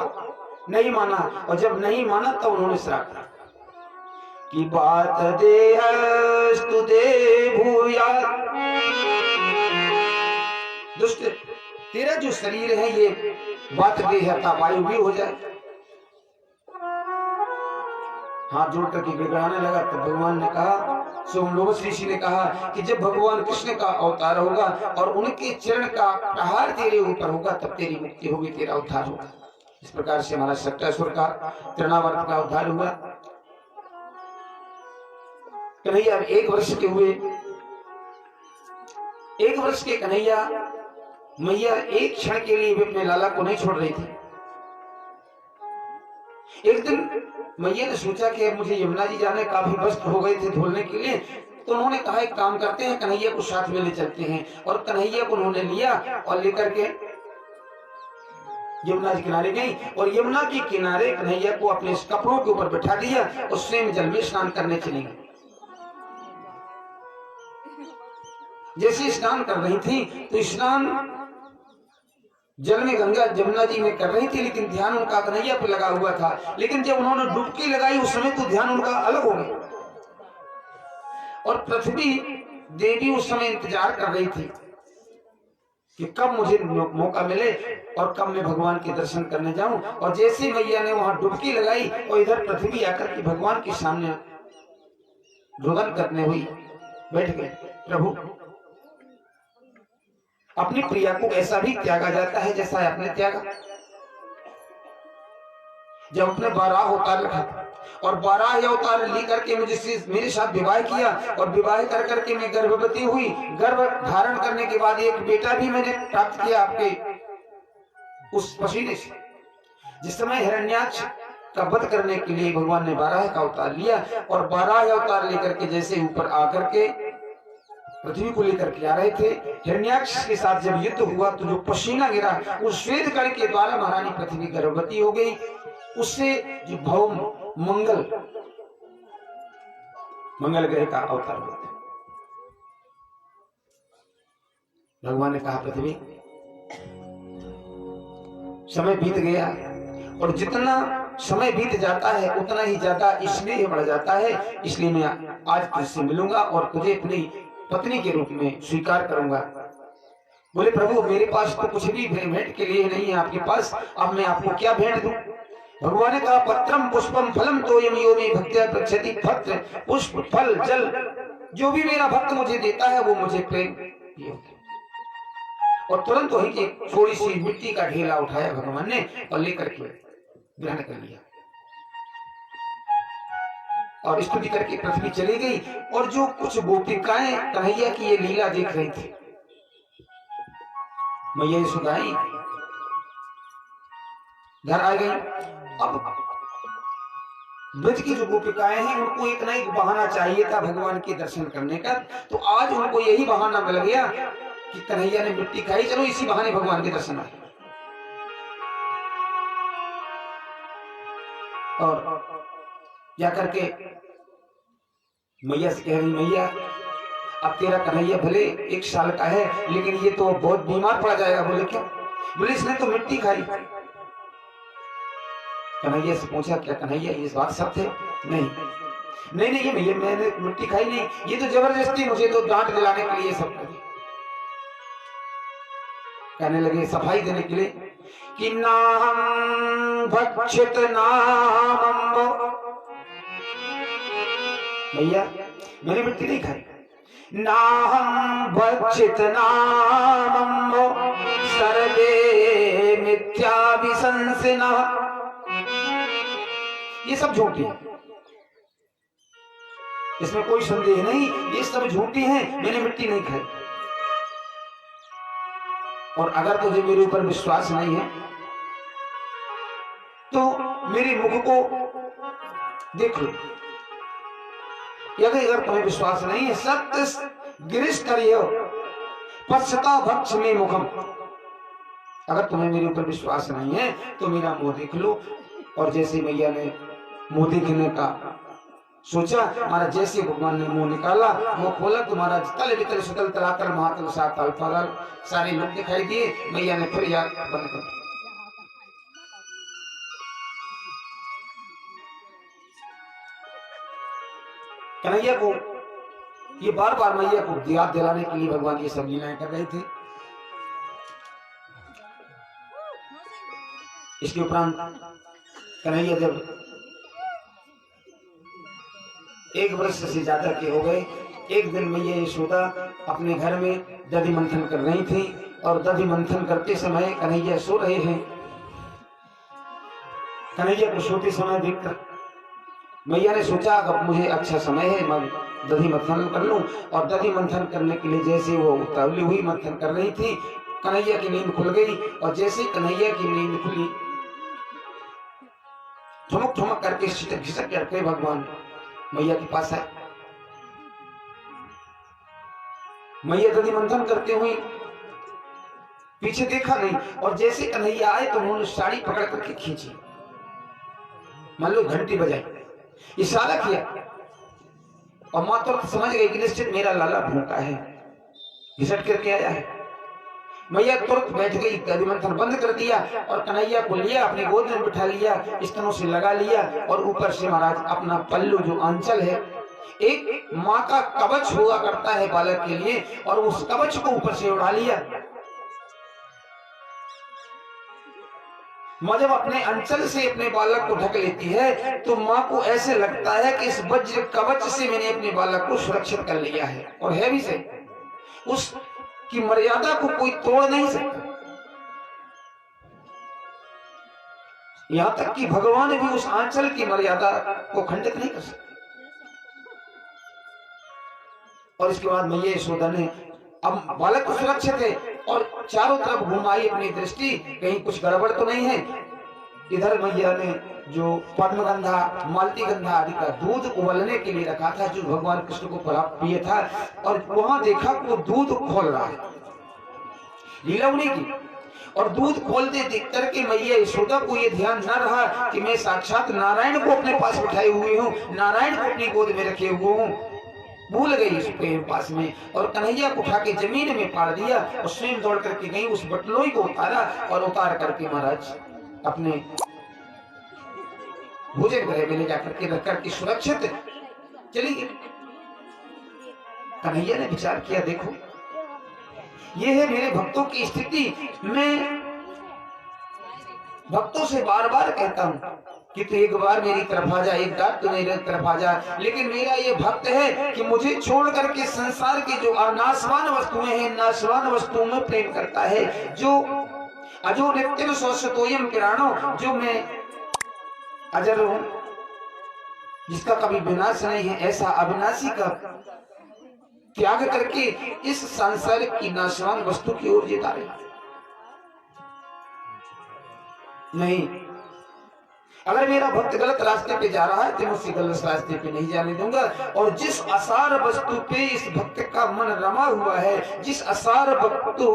नहीं माना, और जब नहीं माना तब उन्होंने श्राप दिया कि बात देहस्तु दे भूया, दुष्ट तेरा जो शरीर है ये बात देहता वायु भी हो जाए। हाथ जोड़ करके गिड़गिड़ाने लगा। तब भगवान ने कहा, स्वयं लोमस ऋषि ने कहा कि जब भगवान कृष्ण का अवतार होगा और उनके चरण का प्रहार तेरे ऊपर होगा तब तेरी मुक्ति होगी, तेरा उद्धार होगा। इस प्रकार से हमारा सकटासुर का तृणावर्त का उद्धार हुआ। कन्हैया 1 वर्ष के हुए, 1 वर्ष के कन्हैया मैया एक क्षण के लिए भी अपने लाला को नहीं छोड़ रही थी। एक दिन मैया ने सोचा कि अब मुझे यमुना जी जाने, काफी व्यस्त हो गए थे धोलने के लिए, तो उन्होंने कहा एक काम करते हैं, कन्हैया को साथ में ले चलते हैं। और कन्हैया को उन्होंने लिया और लेकर के यमुना जी किनारे गई, और यमुना के किनारे कन्हैया को अपने कपड़ों के ऊपर बैठा दिया और स्वयं जल में स्नान करने चली गई। जैसे स्नान कर रही थी तो स्नान जल में गंगा यमुना जी में कर रही थी, लेकिन ध्यान उनका कन्हैया पे लगा हुआ था। लेकिन जब उन्होंने डुबकी लगाई उस समय तो ध्यान उनका अलग हो गया। और पृथ्वी देवी उस समय इंतजार कर रही थी कि कब मुझे मौका मिले और कब मैं भगवान के दर्शन करने जाऊं। और जैसे मैया ने वहां डुबकी लगाई और इधर पृथ्वी आकर के भगवान के सामने रुदन करने हुई बैठ गए। प्रभु अपनी प्रिया को ऐसा भी त्यागा जाता है जैसा आपने त्यागा। जब अपने 12 अवतार रखा और 12 अवतार लेकर के मुझे मेरे साथ विवाह किया और विवाह कर करके मैं गर्भवती हुई, गर्भ धारण करने के बाद एक बेटा भी मैंने प्राप्त किया आपके उस पसीने से। जिस समय हिरण्याक्ष का वध करने के लिए भगवान ने 12 का अवतार लिया और 12 अवतार लेकर के जैसे ऊपर आकर के पृथ्वी को लेकर के आ रहे थे, हिरण्याक्ष के साथ जब युद्ध हुआ तो जो पसीना गिरा उस श्वेत कण के द्वारा महारानी पृथ्वी गर्भवती हो गई। उससे जो भौम मंगल ग्रह का अवतार हुआ था। भगवान ने कहा पृथ्वी समय बीत गया और जितना समय बीत जाता है उतना ही ज्यादा स्नेह बढ़ जाता है, इसलिए मैं आज तुझसे मिलूंगा और तुझे अपनी पत्नी के रूप में स्वीकार करूंगा। बोले प्रभु मेरे पास तो कुछ भी भेंट के लिए नहीं है आपके पास, अब मैं आपको क्या भेंट दूं? भगवान ने कहा पत्रम पुष्पम फलम तोयम यो मे भक्त्या प्रक्षति। पत्र पुष्प फल जल जो भी मेरा भक्त मुझे देता है वो मुझे प्रेम योग्य। और तुरंत वही की थोड़ी सी मिट्टी का ढेला उठाया भगवान ने और लेकर के ग्रहण कर लिया और स्तुति करके पृथ्वी चली गई। और जो कुछ गोपिकाएं कन्हैया की ये लीला देख रही थी, मैया यशोदाई घर आ गई। अब ब्रज की जो गोपिकाएं हैं उनको एक ना एक बहाना चाहिए था भगवान के दर्शन करने का, तो आज उनको यही बहाना मिल गया कि कन्हैया ने मिट्टी खाई, चलो इसी बहाने भगवान के दर्शन आए। और जाकर के मैया से कह रही मैया अब तेरा कन्हैया भले 1 साल का है लेकिन ये तो बहुत बीमार पड़ जाएगा। बोले क्यों? बोले इसने तो मिट्टी खाई। कन्हैया से पूछा क्या कन्हैया ये बात सत्य है? नहीं ये मैया मैंने मिट्टी खाई नहीं, ये तो जबरदस्ती मुझे तो डांट दिलाने के लिए सब करे। कहने लगे सफाई देने के लिए कि नाहं भक्षित नामं, भैया मैंने मिट्टी नहीं खाई। नाहं भक्षित नामं सर्वे मिथ्याभिशंसिनः, ये सब झूठी है, इसमें कोई संदेह नहीं, ये सब झूठी हैं, मैंने मिट्टी नहीं खाई। और अगर तुझे मेरे ऊपर विश्वास नहीं है तो मेरे मुख को देख लो, यदि अगर तुम्हें विश्वास नहीं है सत्य गिरीश करियो पश्चता भक्ष में मुखम, अगर तुम्हें मेरे ऊपर विश्वास नहीं है तो मेरा मुंह देख लो। और जैसे मैया ने मुंह देखने का सोचा, महाराज जैसे भगवान ने मुंह निकाला, मुंह खोला तो महाराज तल वितल सुतल तलातल महातल सातल फल सारे लोग दिखाई दिए। मैया ने फिर याद बंद कर कन्हैया को, ये बार बार मैया को याद दिलाने के लिए भगवान ये सब लीलाएं कर रहे थे। इसके उपरांत कन्हैया जब 1 वर्ष से ज्यादा के हो गए, एक दिन मैया यशोदा अपने घर में दधि मंथन कर रही थी और दधि मंथन करते समय कन्हैया सो रहे हैं। कन्हैया को सोते समय देखकर मैया ने सोचा अब मुझे अच्छा समय है, मैं दधि मंथन कर लूं। और दधि मंथन करने के लिए जैसे वो उतावली हुई मंथन कर रही थी, कन्हैया की नींद खुल गई। और जैसे कन्हैया की नींद खुली, ठुमक ठुमक करके घिसक करके भगवान मैया के पास आए। मैया दधि मंथन करते हुए पीछे देखा नहीं, और जैसे कन्हैया आए तो उन्होंने साड़ी पकड़ करके खींची, मान लो घंटी बजाई, इशारा किया। और मां तुरंत समझ गई कि निश्चित मेरा लाला भूखा है, घिसट करके आया है। मैया तुरंत बैठ गई, दधि मंथन बंद कर दिया और कन्हैया को लिया, अपनी गोद में बिठा लिया, स्तनों से लगा लिया और ऊपर से महाराज अपना पल्लू जो आंचल है, एक माँ का कवच हुआ करता है बालक के लिए, और उस कवच को ऊपर से उड़ा लिया। माँ जब अपने अंचल से अपने बालक को ढक लेती है तो माँ को ऐसे लगता है कि इस वज्र कवच से मैंने अपने बालक को सुरक्षित कर लिया है, और है भी सही। उस की मर्यादा को कोई तोड़ नहीं सकता। यहां तक कि भगवान भी उस आंचल की मर्यादा को खंडित नहीं कर सकते। और इसके बाद मैया यशोदा ने अब बालक को सुरक्षित है और चारों तरफ घुमाई अपनी दृष्टि, कहीं कुछ गड़बड़ तो नहीं है। इधर मैया ने जो पद्मगंधा मालतीगंधा आदि का दूध उबलने के लिए रखा था, जो भगवान कृष्ण को प्राप्त पिए था, और वहां देखा वो दूध खोल रहा है, लीला उन्हीं की। और दूध खोलते देख करके मैया यशोदा को ये ध्यान न रहा कि मैं साक्षात नारायण को अपने पास बिठाए हुए हूँ, नारायण को अपनी गोद में रखे हुए हूँ। भूल गई उसके पास में, और कन्हैया को उठा के जमीन में पाड़ दिया और स्वयं दौड़ करके गई, उस बटलोई को उतारा और उतार करके महाराज अपने भोजन गृह में ले जाकर के रख करके सुरक्षित चली गई। कन्हैया ने विचार किया, देखो ये है मेरे भक्तों की स्थिति। मैं भक्तों से बार बार कहता हूं कि तू एक बार मेरी तरफ आ जा, एक बार तू मेरी तरफ आ जा, लेकिन मेरा ये भक्त है कि मुझे छोड़ करके संसार की जो नाशवान वस्तुएं हैं, नाशवान वस्तुओं में प्रेम करता है। जो अजो नित्यम स्वस्वतोयम पुराणो, जो मैं अजर हूं, जिसका कभी विनाश नहीं है, ऐसा अविनाशी का त्याग करके इस सांसारिक की नाशवान वस्तु की ओर जीता रहे। नहीं, अगर मेरा भक्त गलत रास्ते पे जा रहा है तो मैं उसी गलत रास्ते पे नहीं जाने दूंगा। और जिस असार वस्तु पे इस भक्त का मन रमा हुआ है, जिस असार वस्तु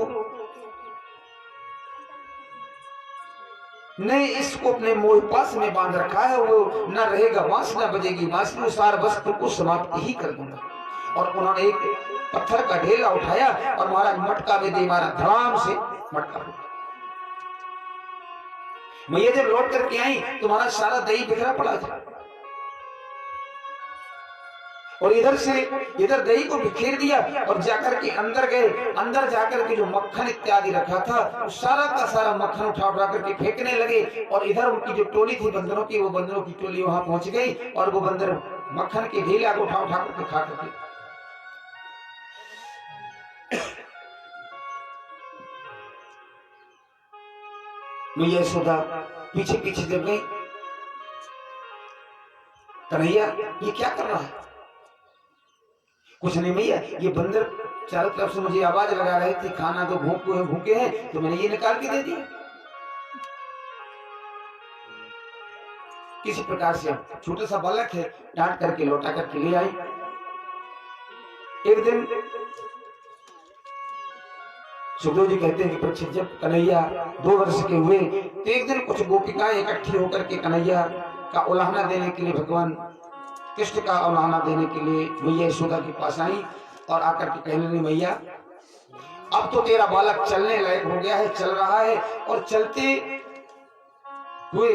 ने इसको अपने मोह पास में बांध रखा है, वो न रहेगा बांस न बजेगी बांसुरी, उस सार वस्तु को समाप्त ही कर दूंगा। और उन्होंने एक पत्थर का ढेला उठाया और महाराज मटका में दे मारा, धड़ाम से मटका। मैया जब लौट करके आई तो महाराज सारा दही बिखरा पड़ा था, और इधर से इधर दही को बिखेर दिया और जाकर के अंदर गए। अंदर जाकर के जो मक्खन इत्यादि रखा था, सारा का सारा मक्खन उठा करके फेंकने लगे। और इधर उनकी जो टोली थी बंदरों की, वो बंदरों की टोली वहां पहुंच गई और वो बंदर मक्खन के ढेला को उठा करके खा करके। मैया यशोदा पीछे पीछे जब गई, कन्हैया ये क्या कर रहा है? कुछ नहीं मैया, ये बंदर चारों तरफ से मुझे आवाज लगा रहे थे, खाना तो भूखे हैं, तो मैंने ये निकाल के दे दिया। किसी प्रकार से छोटा सा बालक है, डांट करके लौटा करके ले आई। एक दिन सुखदेव जी कहते हैं कि परीक्षित जब कन्हैया 2 वर्ष के हुए तो एक दिन कुछ गोपिकाएं इकट्ठी होकर के कन्हैया का उलाहना देने के लिए, भगवान कृष्ण का उलाहना देने के लिए मैया यशोदा के पास आई और आकर के कहने लगी, मैया अब तो तेरा बालक चलने लायक हो गया है, चल रहा है, और चलते हुए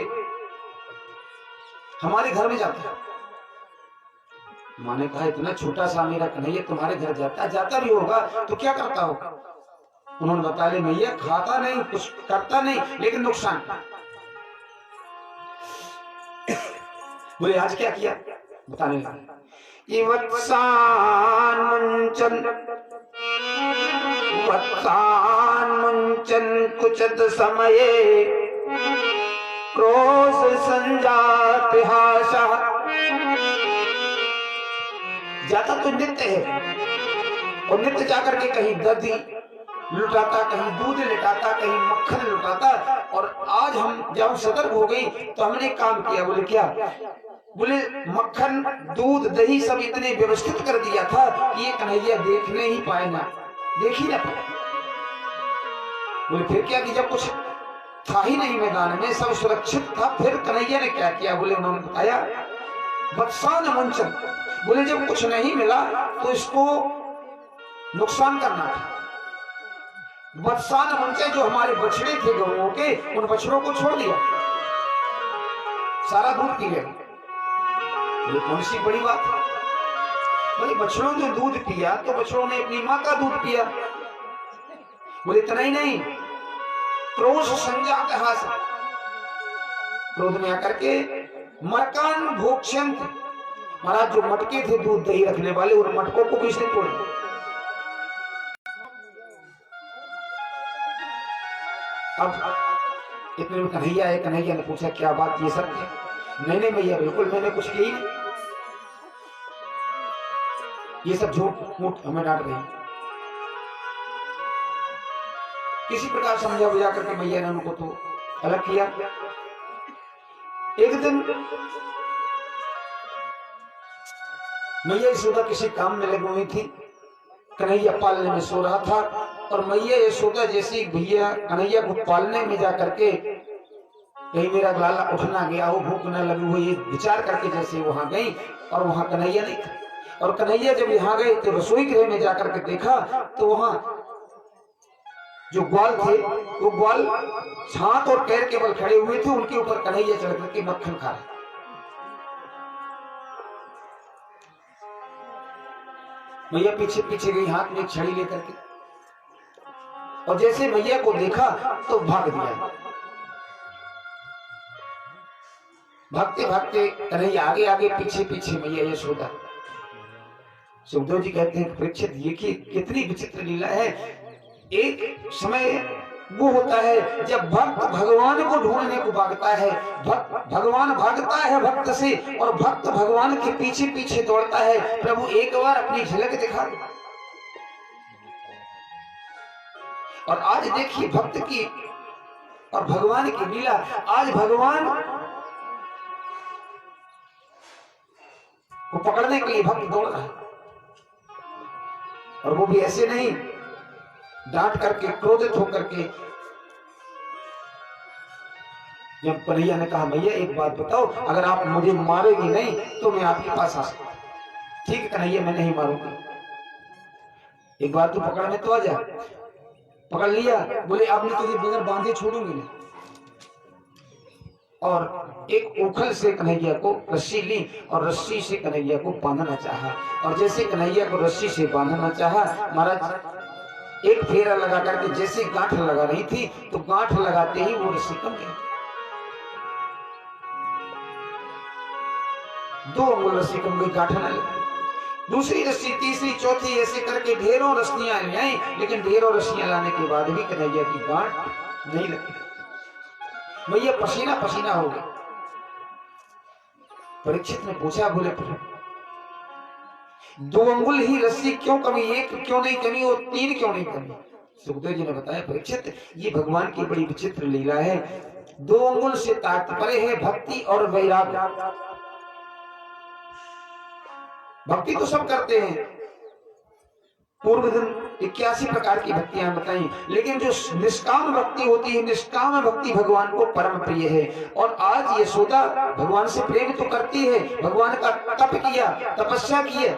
हमारे घर में जाता है। माँ ने कहा, इतना छोटा सा मेरा कन्हैया तुम्हारे घर जाता भी होगा तो क्या करता होगा? उन्होंने बता ले, मैया खाता नहीं, कुछ करता नहीं, लेकिन नुकसान। बोले आज क्या किया? बताने लगे, वत्सान मुंचन कुचत समये क्रोध संजात हासा। जाता तो नित्य है, और नित्य जाकर के कहीं दधी लुटाता, कहीं दूध लुटाता, कहीं मक्खन लुटाता। और आज हम जब सतर्क हो गई तो हमने काम किया। बोले क्या? बोले मक्खन दूध दही सब इतने व्यवस्थित कर दिया था कि ये कन्हैया देखने ही पाए ना, देख ही ना पाए। बोले फिर क्या कि जब कुछ था ही नहीं मैदान में, सब सुरक्षित था, फिर कन्हैया ने क्या किया? बोले उन्होंने बताया, वत्सान मुंचन। बोले जब कुछ नहीं मिला तो इसको नुकसान करना था। वत्सान मुंचे, जो हमारे बछड़े थे गौओं के, उन बछड़ों को छोड़ दिया, सारा दूध पी गए। ये कौन सी बड़ी बात है? बोले बछड़ों ने दूध पिया तो बछड़ों ने अपनी माँ का दूध पिया। बोले इतना ही नहीं, क्रोध संजात हास, क्रोध में आकर के मटकान भोक्षंत, महाराज जो मटके थे दूध दही रखने वाले, उन मटकों को भी इसने तोड़ दिया। अब इतने में कन्हैया है, कन्हैया ने पूछा क्या बात, ये सब है? नहीं नहीं भैया, बिल्कुल मैंने कुछ की नहीं, ये सब झूठ मूठ हमें डांट रही। किसी प्रकार समझा बुझा करके मैया ने उनको तो अलग किया। एक दिन मैया यशोदा किसी काम में लगी हुई थी, कन्हैया पालने में सो रहा था, और मैया यशोदा जैसे भैया कन्हैया को पालने में जाकर के कहीं मेरा लाला उठ ना गया हो, भूख न लगी हो, ये विचार करके जैसे वहां गई, और वहां कन्हैया नहीं था। और कन्हैया जब यहाँ गए तो रसोई गृह में जाकर के देखा तो वहां जो ग्वाल थे, वो ग्वाल छात और पैर केवल खड़े हुए थे, उनके ऊपर कन्हैया चढ़ करके मक्खन खा रहा। मैया पीछे पीछे गई हाथ में एक छड़ी लेकर के, और जैसे मैया को देखा तो भाग दिया। भागते भागते कन्हैया आगे आगे पीछे पीछे मैया यशोदा। सुखदेव जी कहते हैं परीक्षित ये कि कितनी विचित्र लीला है। एक समय वो होता है जब भक्त भगवान को ढूंढने को भागता है, भगवान भागता है भक्त से, और भक्त भगवान के पीछे पीछे दौड़ता है। प्रभु एक बार अपनी झलक दिखा दो। और आज देखिए भक्त की और भगवान की लीला। आज भगवान को पकड़ने के लिए भक्त दौड़ रहा है, और वो भी ऐसे नहीं डांट करके, क्रोधित होकर के। जब कन्हैया ने कहा मैया एक बात बताओ, अगर आप मुझे मारेगी नहीं तो मैं आपके पास आ सकता। ठीक है कन्हैया, मैं नहीं मारूंगा, एक बार तू पकड़ में तो आ जा। पकड़ लिया, बोले अब मैं तुझे बगैर बांधे छोड़ूंगी नहीं। और एक उखल से कन्हैया को रस्सी ली और रस्सी से कन्हैया को बांधना चाहा। और जैसे कन्हैया को रस्सी से बांधना चाहा, महाराज एक फेरा लगा करके जैसे गांठ लगा रही थी, तो गांठ लगाते ही वो रस्सी कम गई। 2 अंगुल रस्सी कम गई, गांठ न लगी। दूसरी रस्सी, तीसरी, चौथी, ऐसे करके ढेरों रस्सियां आई, लेकिन ढेरों रस्सियां लाने के बाद भी कन्हैया की गांठ नहीं लगी। मैया पसीना पसीना हो गई। परीक्षित ने पूछा, बोले 2 अंगुल ही रस्सी क्यों कमी, 1 क्यों नहीं कमी और 3 क्यों नहीं कमी? सुखदेव जी ने बताया परीक्षित ये भगवान की बड़ी विचित्र लीला है। 2 अंगुल से तात्पर्य है भक्ति और वैराग्य। भक्ति तो सब करते हैं, पूर्व दिन 81 प्रकार की भक्तियां बताई, लेकिन जो निष्काम भक्ति होती है, निष्काम भक्ति भगवान को परम प्रिय है। और आज यशोदा भगवान से प्रेम तो करती है, भगवान का तप किया, तपस्या किया,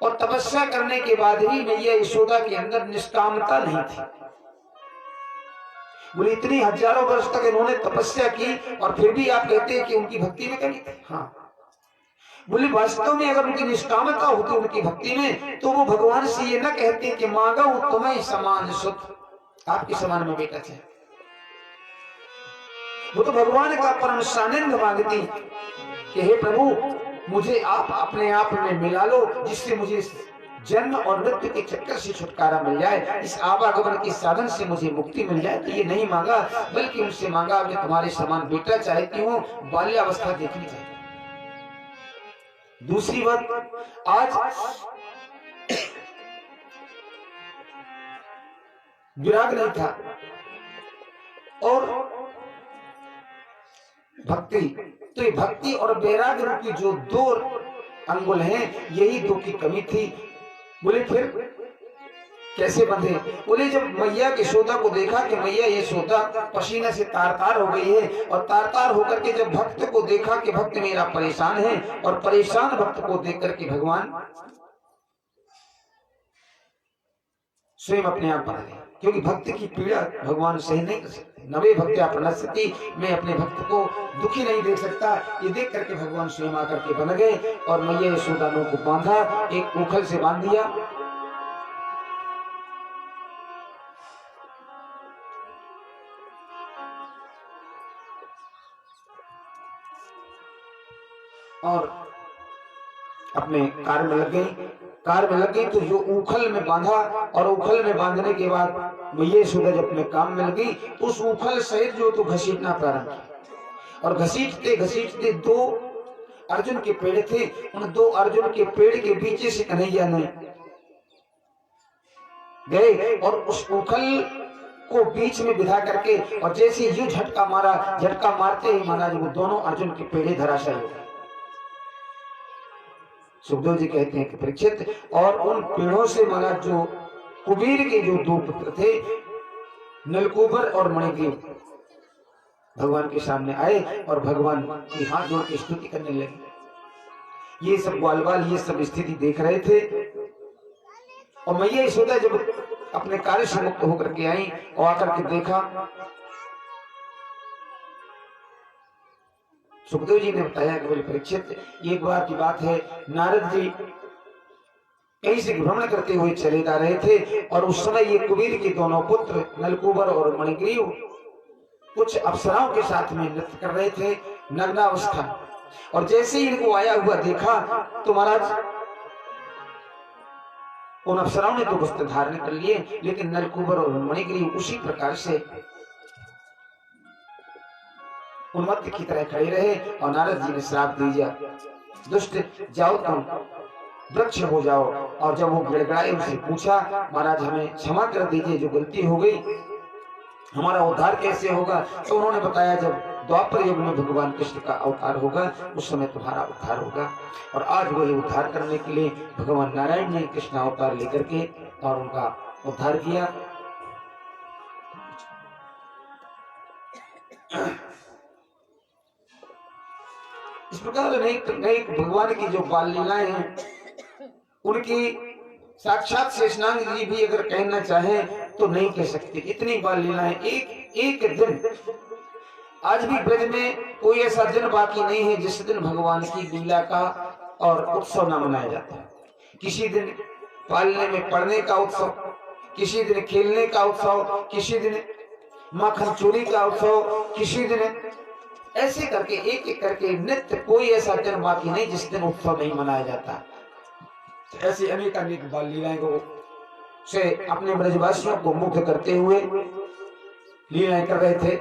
और तपस्या करने के बाद भी मैया यशोदा के अंदर निष्कामता नहीं थी। बोले इतनी हजारों वर्ष तक इन्होंने तपस्या की और फिर भी आप कहते हैं कि उनकी भक्ति में कमी थी? हाँ, बोले वास्तव में अगर उनकी निष्कामता होती उनकी भक्ति में, तो वो भगवान से ये न कहते कि मांगा हूं तुम्हें समान सुख, आपके समान में बेटा चाहिए। वो तो भगवान का परम सानिध्य मांगती कि हे प्रभु मुझे आप अपने आप में मिला लो, जिससे मुझे जन्म और मृत्यु के चक्कर से छुटकारा मिल जाए, इस आवागमन के साधन से मुझे मुक्ति मिल जाए। तो ये नहीं मांगा, बल्कि उनसे मांगा मैं तुम्हारे समान बेटा चाहती हूँ, बाल्यावस्था देखनी चाहिए। दूसरी बात, आज विराग नहीं था और भक्ति, तो ये भक्ति और वैराग्य रूपी जो 2 अंगुल हैं, यही 2 की कमी थी। बोले फिर कैसे बंधे? बोले जब मैया यशोदा को देखा कि मैया यशोदा पसीना से तार-तार हो गई है, और तार-तार होकर के जब भक्त को देखा कि भक्त मेरा परेशान है, और परेशान भक्त को देख करके भगवान स्वयं अपने आप बना गए, क्योंकि भक्त की पीड़ा भगवान सही नहीं कर सकते। नवे भक्त्या प्रणश्यति, मैं अपने भक्त को दुखी नहीं देख सकता। ये देख करके भगवान स्वयं आकर के बन गए, और मैया यशोदा को बांधा, एक उखल से बांध दिया। और अपने कार्य में लग गई। तो जो उखल में बांधा, और उखल में बांधने के बाद मैया यशोदा जब अपने काम में लगी, तो उस उखल सहित जो तो घसीटना प्रारंभ किया, और घसीटते घसीटते 2 अर्जुन के पेड़ थे, उन 2 अर्जुन के पेड़ के बीच से कन्हैया ने गए और उस उखल को बीच में बिठा करके, और जैसे यूं झटका मारा, झटका मारते ही महाराज वो दोनों अर्जुन के पेड़े धराशायी हो गए। सुखदेव जी कहते हैं कि परीक्षित, और उन पेड़ों से महाराज जो कुबेर के जो 2 पुत्र थे, नलकूबर और मणिग्रीव, भगवान के सामने आए और भगवान की हाथ जोड़ के स्तुति करने लगे। ये सब ग्वालवाल ये सब स्थिति देख रहे थे, और मैया यशोदा जब अपने कार्य से मुक्त होकर के आई और आकर के देखा, सुखदेव जी ने बताया कि बोले परीक्षित एक बार की बात है, नारद जी कहीं से भ्रमण करते हुए चले जा रहे थे और उस समय ये कुबेर के दोनों पुत्र नलकूबर और मणिग्रीव कुछ अप्सराओं के साथ में नृत्य कर रहे थे नग्नावस्था। और जैसे ही इनको आया हुआ देखा तो महाराज उन अप्सराओं ने तो वस्त्र धारण कर लिए, लेकिन नलकूबर और मणिग्रीव उसी प्रकार से उन्मत्त की तरह खड़े रहे। और नारद जी ने श्राप दिया, दुष्ट जाओ तुम वृक्ष हो जाओ। और जब वो गिड़गिड़ाए उनसे पूछा, महाराज हमें क्षमा कर दीजिए, जो गलती हो गई, हमारा उद्धार कैसे होगा? तो उन्होंने बताया, जब द्वापर युग में भगवान कृष्ण का अवतार होगा उस समय तुम्हारा उद्धार होगा। और आज वही उद्धार करने के लिए भगवान नारायण ने कृष्ण अवतार लेकर के और उनका उद्धार किया। इस प्रकार अनेक भगवान की जो बाल लीलाएं हैं, उनकी साक्षात शेषनाग जी भी अगर कहना चाहे तो नहीं कह सकते, इतनी बाल लीलाएं। एक दिन आज भी ब्रज में कोई ऐसा दिन बाकी नहीं है जिस दिन भगवान की लीला का और उत्सव न मनाया जाता है। किसी दिन पालने में पढ़ने का उत्सव, किसी दिन खेलने का उत्सव, किसी दिन माखन चोरी का उत्सव, किसी दिन ऐसे करके एक एक करके नित्य कोई ऐसा दिन बाकी नहीं जिस दिन उत्सव नहीं मनाया जाता। ऐसी अनेक बाल लीलाएं को से अपने ब्रजवासियों को मुग्ध करते हुए लीलाएं कर रहे थे।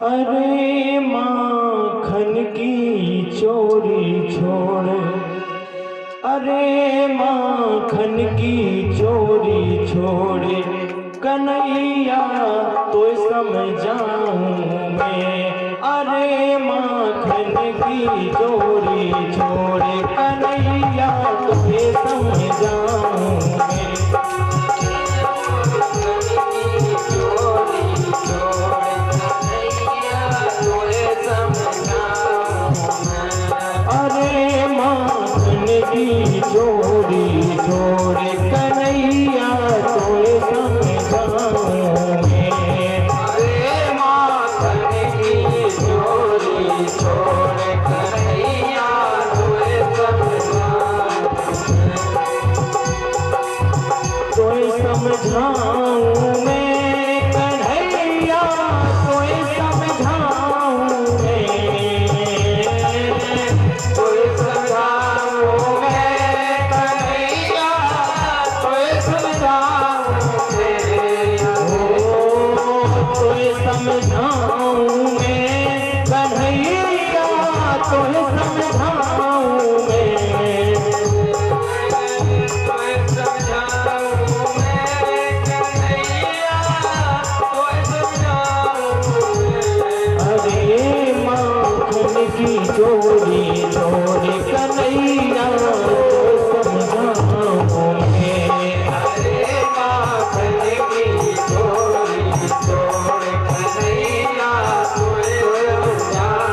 अरे माखन की चोरी छोड़, अरे माखन की चोरी छोड़, कन्हैया तो समझाऊं मैं। अरे माखन की चोरी छोड़, कन्हैया तो समझाऊं मैं। अरे माखन की चोरी छोड़, कन्हैया तो समझाऊं मैं। अरे माखन की चोरी छोड़, कन्हैया तो समझाऊं मैं। कन्हैया तो समझाऊं मैं। समझाऊं मैं कन्हैया तो समझाऊं मैं। समझाऊं मैं कन्हैया तो समझाऊं मैं। अरे माखन की चोरी छोड़, कन्हैया तो समझाऊं मैं। अरे माखन की चोरी छोड़, कन्हैया तो समझाऊं मैं।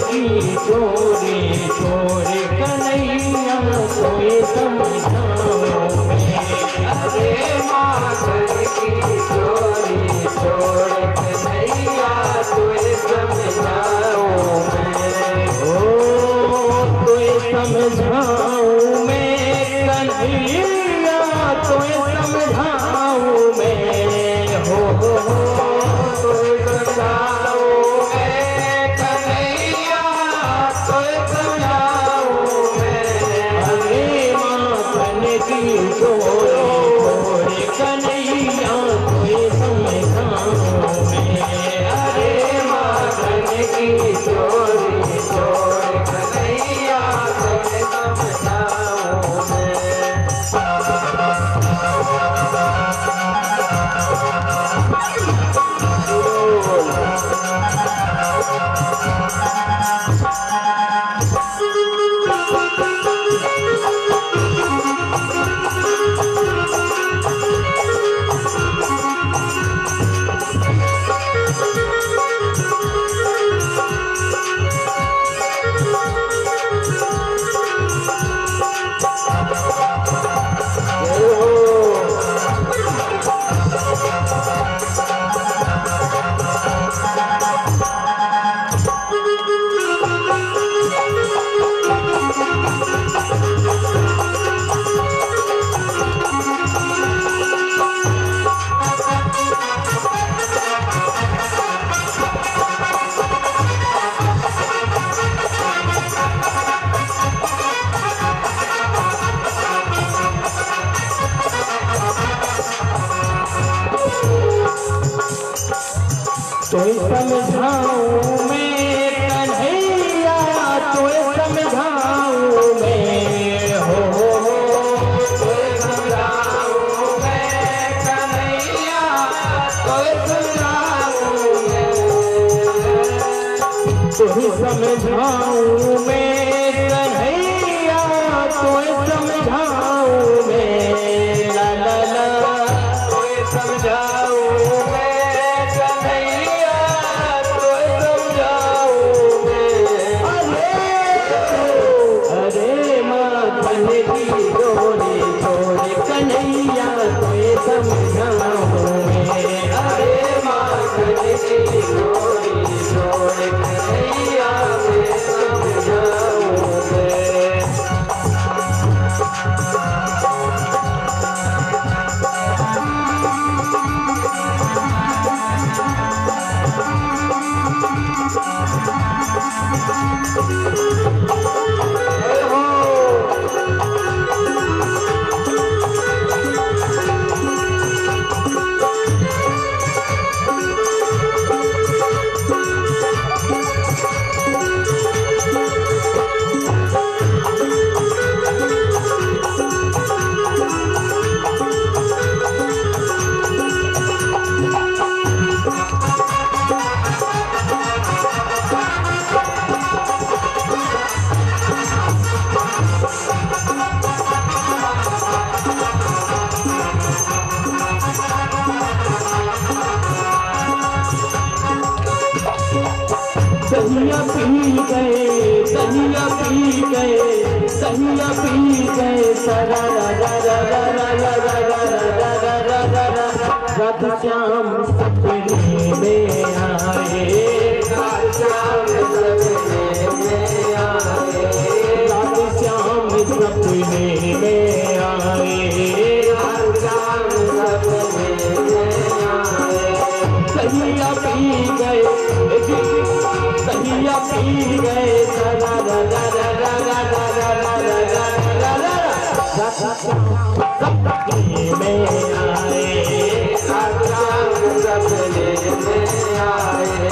की चोरी चोरी कन्हैया कोई समझाओ मैं। अरे माखन की चोरी चोरी कन्हैया कोई समझाओ मैं। ओ कोई समझाऊं मैं कन्हैया कोई समझाऊं मैं। हो कोई समझाऊं मैं कन्हैया कोई समझाऊं मैं। अरे माखन की चोरी चोरी कन्हैया कोई समझाऊं मैं। अरे माखन की चोरी चोरी कन्हैया कोई समझाऊं मैं। तोय समझाऊं मैं कन्हैया तोय समझाऊं मैं। हो तोय समझाऊं मैं कन्हैया तोय समझाऊं मैं। तोय समझाऊं मैं कन्हैया तोय समझाऊं मैं। ला ला ला तोय समझाऊं मैं कन्हैया तोय समझाऊं मैं। अरे माखन की चोरी चोरी कन्हैया तोय समझाऊं मैं। अरे माखन की चोरी चोरी कन्हैया तोय समझाऊं मैं। दहिया पी गए दहिया पी गए दहिया पी गए सरा रा रा रा रा रा रा रा रा रा रा रा रा राधा श्याम सपने में आए। राधा श्याम सपने में आए। राधा श्याम सपने में आए। राधा श्याम सपने में आए। दहिया पी गए दहिया पी गए सरा रा रा रा रा रा रा रा रा रा रा रा सपने में आए। सपने में आए।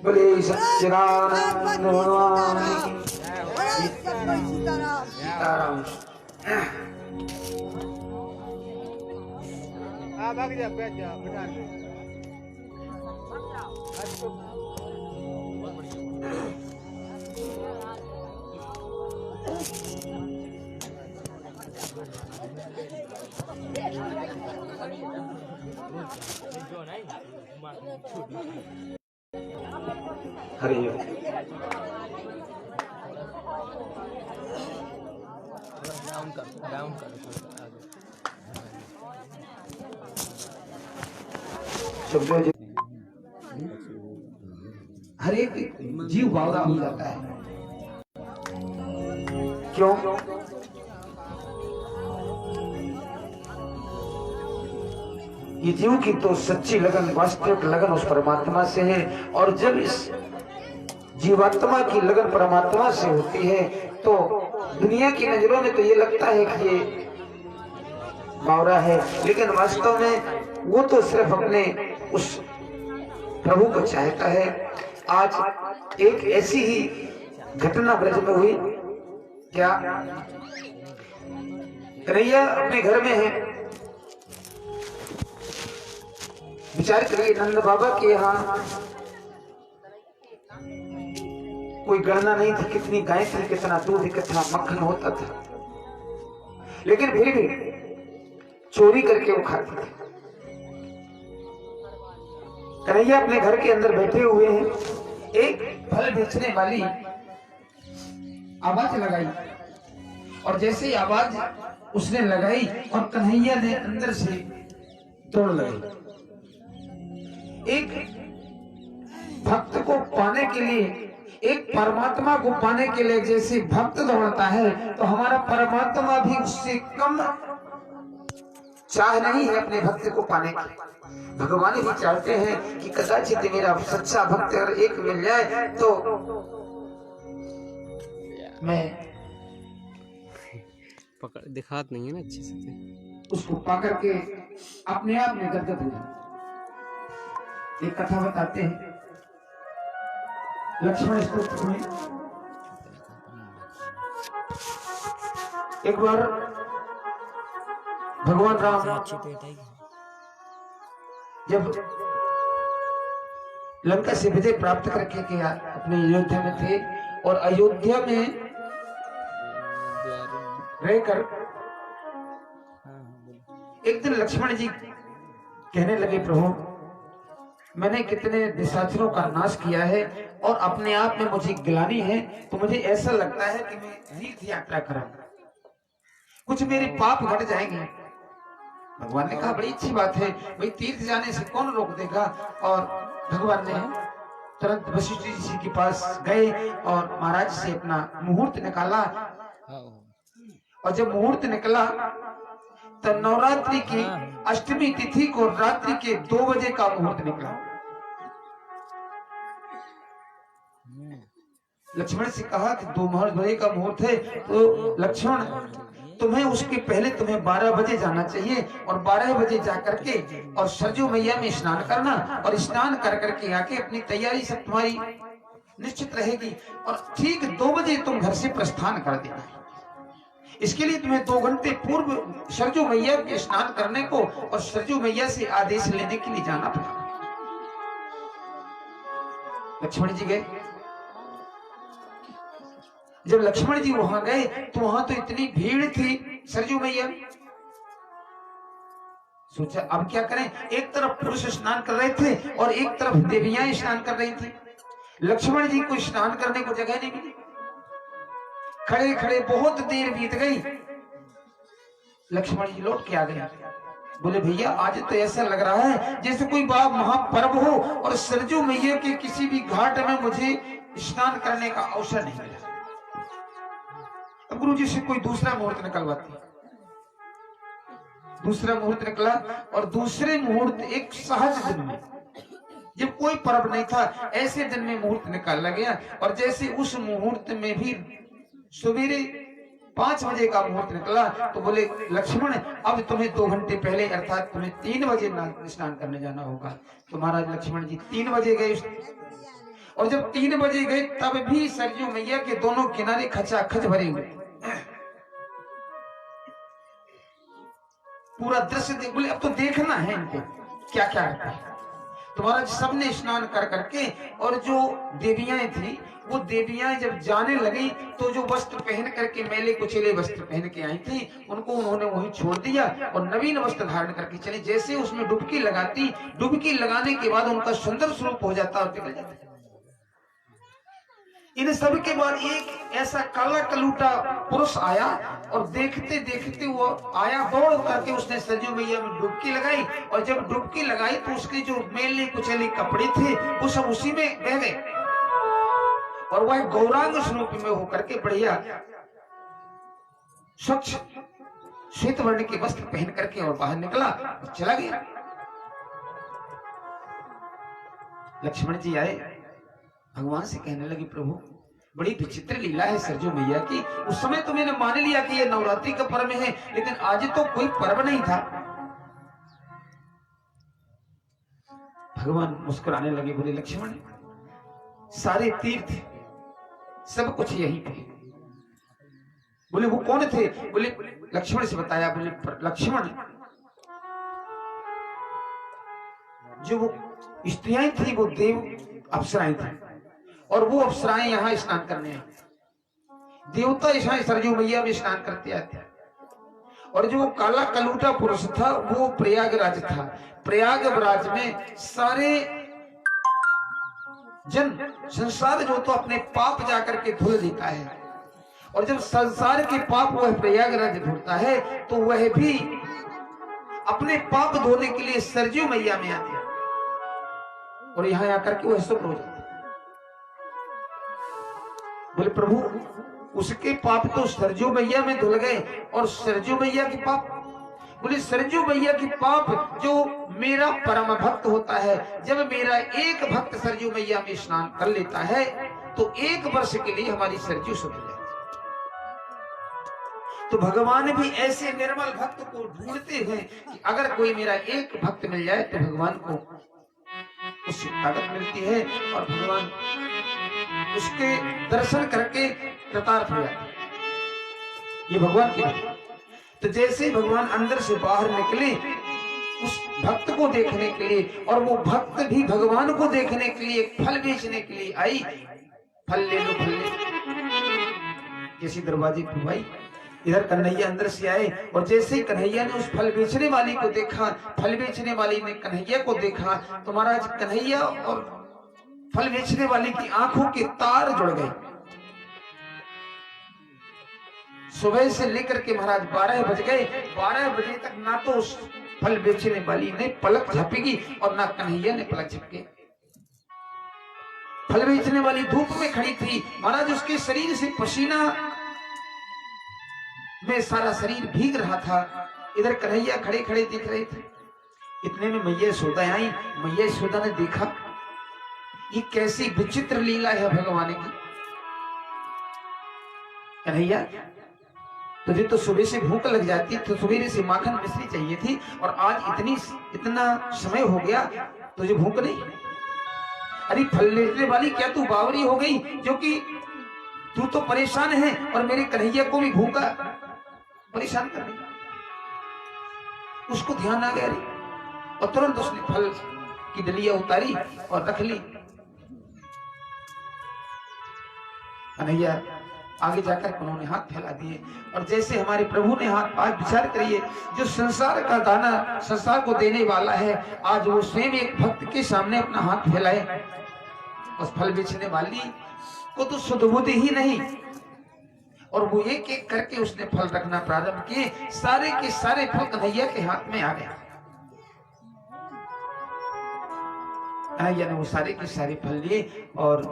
बोले सच्चिदानंद भगवान की सीताराम। हरि ओम। डाउन कर सुखदेव जी, हर एक जीव बावरा हो जाता है। क्यों? ये जीव की तो सच्ची लगन, वास्तविक लगन उस परमात्मा से है। और जब इस जीवात्मा की लगन परमात्मा से होती है तो दुनिया की नजरों में तो ये लगता है कि ये बावरा है, लेकिन वास्तव में वो तो सिर्फ अपने उस प्रभु को चाहता है। आज एक ऐसी ही घटना ब्रज में हुई। क्या? कन्हैया अपने घर में है। विचार करिए, नंद बाबा के यहाँ कोई गणना नहीं थी, कितनी गाय थी, कितना दूध, कितना मक्खन होता था, लेकिन फिर भी चोरी करके वो खाते थे। कन्हैया अपने घर के अंदर बैठे हुए हैं, एक फल बेचने वाली आवाज लगाई, और जैसे ही आवाज उसने लगाई और कन्हैया ने अंदर से दौड़ लगाई। एक भक्त को पाने के लिए, एक परमात्मा को पाने के लिए जैसे भक्त दौड़ता है, तो हमारा परमात्मा भी उससे कम चाह नहीं है अपने भक्त को पाने की। भगवान भी चाहते हैं कि कदाचित मेरा सच्चा भक्त अगर एक मिल जाए तो मैं पकड़ दिखात नहीं है ना अच्छे से, उसको पाकर के अपने आप में गदगद हो जाए। एक कथा बताते हैं लक्ष्मण स्तोत्र में। एक बार भगवान राम जब लंका से विजय प्राप्त करके के अपने अयोध्या में थे, और अयोध्या में रहकर एक दिन लक्ष्मण जी कहने लगे, प्रभु मैंने कितने निशाचरों का नाश किया है और अपने आप में मुझे गिलानी है, तो मुझे ऐसा लगता है कि मैं तीर्थ यात्रा करूं, कुछ मेरे पाप घट जाएंगे। भगवान ने कहा बड़ी अच्छी बात है भाई, तीर्थ जाने से कौन रोक देगा। और भगवान ने तुरंत वशिष्ठ जी के पास गए और महाराज से अपना मुहूर्त निकाला। और जब मुहूर्त निकला तो नवरात्रि की अष्टमी तिथि को रात्रि के 2 बजे का मुहूर्त निकला। लक्ष्मण से कहा कि 2 बजे का मुहूर्त है, तो लक्ष्मण तुम्हें उसके पहले तुम्हें 12 बजे जाना चाहिए, और 12 बजे जाकर के और सरजू मैया में स्नान करना, और स्नान कर करके आके अपनी तैयारी सब तुम्हारी निश्चित रहेगी, और ठीक 2 बजे तुम घर से प्रस्थान कर देना। इसके लिए तुम्हें 2 घंटे पूर्व सरजू मैया के स्नान करने को और सरजू मैया से आदेश लेने के लिए जाना पड़ा। लक्ष्मण जी गए। जब लक्ष्मण जी वहां गए तो वहां तो इतनी भीड़ थी सरजू मैया। सोचा अब क्या करें, एक तरफ पुरुष स्नान कर रहे थे और एक तरफ देवियां स्नान कर रही थी। लक्ष्मण जी को स्नान करने को जगह नहीं मिली। खड़े खड़े बहुत देर बीत गई। लक्ष्मण जी लौट के आ गए। बोले भैया आज तो ऐसा लग रहा है जैसे कोई बड़ा महापर्व हो और सरजू मैया के किसी भी घाट में मुझे स्नान करने का अवसर नहीं मिला। अब गुरु जी से कोई दूसरा मुहूर्त निकलवाती। दूसरा मुहूर्त निकला और दूसरे मुहूर्त एक सहज दिन में, जब कोई पर्व नहीं था, ऐसे दिन में मुहूर्त निकाला गया। और जैसे उस मुहूर्त में भी सवेरे 5 बजे का मुहूर्त निकला तो बोले लक्ष्मण अब तुम्हें 2 घंटे पहले अर्थात तुम्हें 3 बजे स्नान करने जाना होगा। तो महाराज लक्ष्मण जी 3 बजे गए और जब 3 बजे गए तब भी सरयू मैया के दोनों किनारे खचाखच भरे हुए। पूरा दृश्य देख, बोले अब तो देखना है इनको क्या क्या रहता है। तुम्हारा सबने स्नान कर करके, और जो देवियां थी वो देवियां जब जाने लगी तो जो वस्त्र पहन करके मैले कुचेले वस्त्र पहन के आई थी उनको उन्होंने वहीं छोड़ दिया और नवीन वस्त्र धारण करके चले। जैसे उसमें डुबकी लगाती, डुबकी लगाने के बाद उनका सुंदर स्वरूप हो जाता और निकल जाता। इन सब के बाद एक ऐसा काला कलूटा पुरुष आया और देखते देखते वो आया, दौड़ करके उसने सरयू मैया में डुबकी लगाई, और जब डुबकी लगाई तो उसके जो मेले कुचेले कपड़े थे वो सब उसी में बह गए, और वह गौरांग स्वरूप में होकर के बढ़िया स्वच्छ श्वेत वर्ण के वस्त्र पहन करके और बाहर निकला और चला गया। लक्ष्मण जी आए, भगवान से कहने लगे प्रभु बड़ी विचित्र लीला है सरयू मैया की। उस समय तो मैंने मान लिया कि ये नवरात्रि का पर्व है, लेकिन आज तो कोई पर्व नहीं था। भगवान मुस्कुराने लगे, बोले लक्ष्मण सारे तीर्थ सब कुछ यहीं पे। बोले वो कौन थे? बोले लक्ष्मण से बताया। बोले लक्ष्मण जो वो स्त्रियां थी वो देव अप्सराएं थी, और वो अप्सराएं यहाँ स्नान करने आई। देवता यहाँ सरयू मैया में स्नान करते आते, और जो काला कलूटा पुरुष था वो प्रयागराज था। प्रयागराज में सारे जन संसार जो तो अपने पाप जाकर के धुल देता है, और जब संसार के पाप वह प्रयागराज धुलता है तो वह भी अपने पाप धोने के लिए सरयू मैया में आते हैं, और यहां आकर के वह शुभ हो जाते। बोले प्रभु उसके पाप तो सरयू मैया में धुल गए, और सरयू मैया के पाप? बोले सरयू मैया की पाप जो मेरा परम भक्त होता है, जब मेरा एक भक्त सरयू मैया में स्नान कर लेता है तो 1 वर्ष के लिए हमारी सरयू शुद्ध हो जाती। तो भगवान भी ऐसे निर्मल भक्त को ढूंढते हैं कि अगर कोई मेरा एक भक्त मिल जाए तो भगवान को उससे ताकत मिलती है, और भगवान उसके दर्शन करके कृतार्थ हो जाते। ये भगवान की बात। तो जैसे भगवान अंदर से बाहर निकले उस भक्त को देखने के लिए, और वो भक्त भी भगवान को देखने के लिए फल बेचने के लिए आई। फल ले लो, फल ले लो। जैसे दरवाजे पर आई, इधर कन्हैया अंदर से आए, और जैसे ही कन्हैया ने उस फल बेचने वाली को देखा, फल बेचने वाली ने कन्हैया को देखा, तो महाराज कन्हैया और फल बेचने वाली की आंखों के तार जुड़ गए। सुबह से लेकर के महाराज 12 बज गए, 12 बजे तक ना तो उस फल बेचने वाली ने पलक झपकी और ना कन्हैया ने पलक झपके। फल बेचने वाली धूप में खड़ी थी महाराज, उसके शरीर से पसीना में सारा शरीर भीग रहा था। इधर कन्हैया खड़े खड़े दिख रहे थे। इतने में मैया यशोदा आई। मैया यशोदा ने देखा ये कैसी विचित्र लीला है भगवान की। कन्हैया तुझे तो सुबह से भूख लग जाती, तो सवेरे से माखन मिश्री चाहिए थी, और आज इतना समय हो गया तुझे भूख नहीं? अरे फल लेने वाली क्या तू बावरी हो गई जो कि तू तो परेशान है और मेरे कन्हैया को भी भूखा परेशान कर रही। उसको ध्यान आ गया, और तुरंत उसने फल की डलिया उतारी और रख ली। कन्हैया आगे जाकर उन्होंने हाथ फैला दिए, और जैसे हमारे प्रभु ने हाथ, आज विचार करिए जो संसार का दाना संसार को देने वाला है, आज वो स्वयं एक भक्त के सामने अपना हाथ फैलाए। उस फल बेचने वाली को तो सुध-बुध ही नहीं, और वो एक एक करके उसने फल रखना प्रारंभ किए। सारे के सारे फल कन्हैया के हाथ में आ गए। कन्हैया ने वो सारे के सारे फल लिए और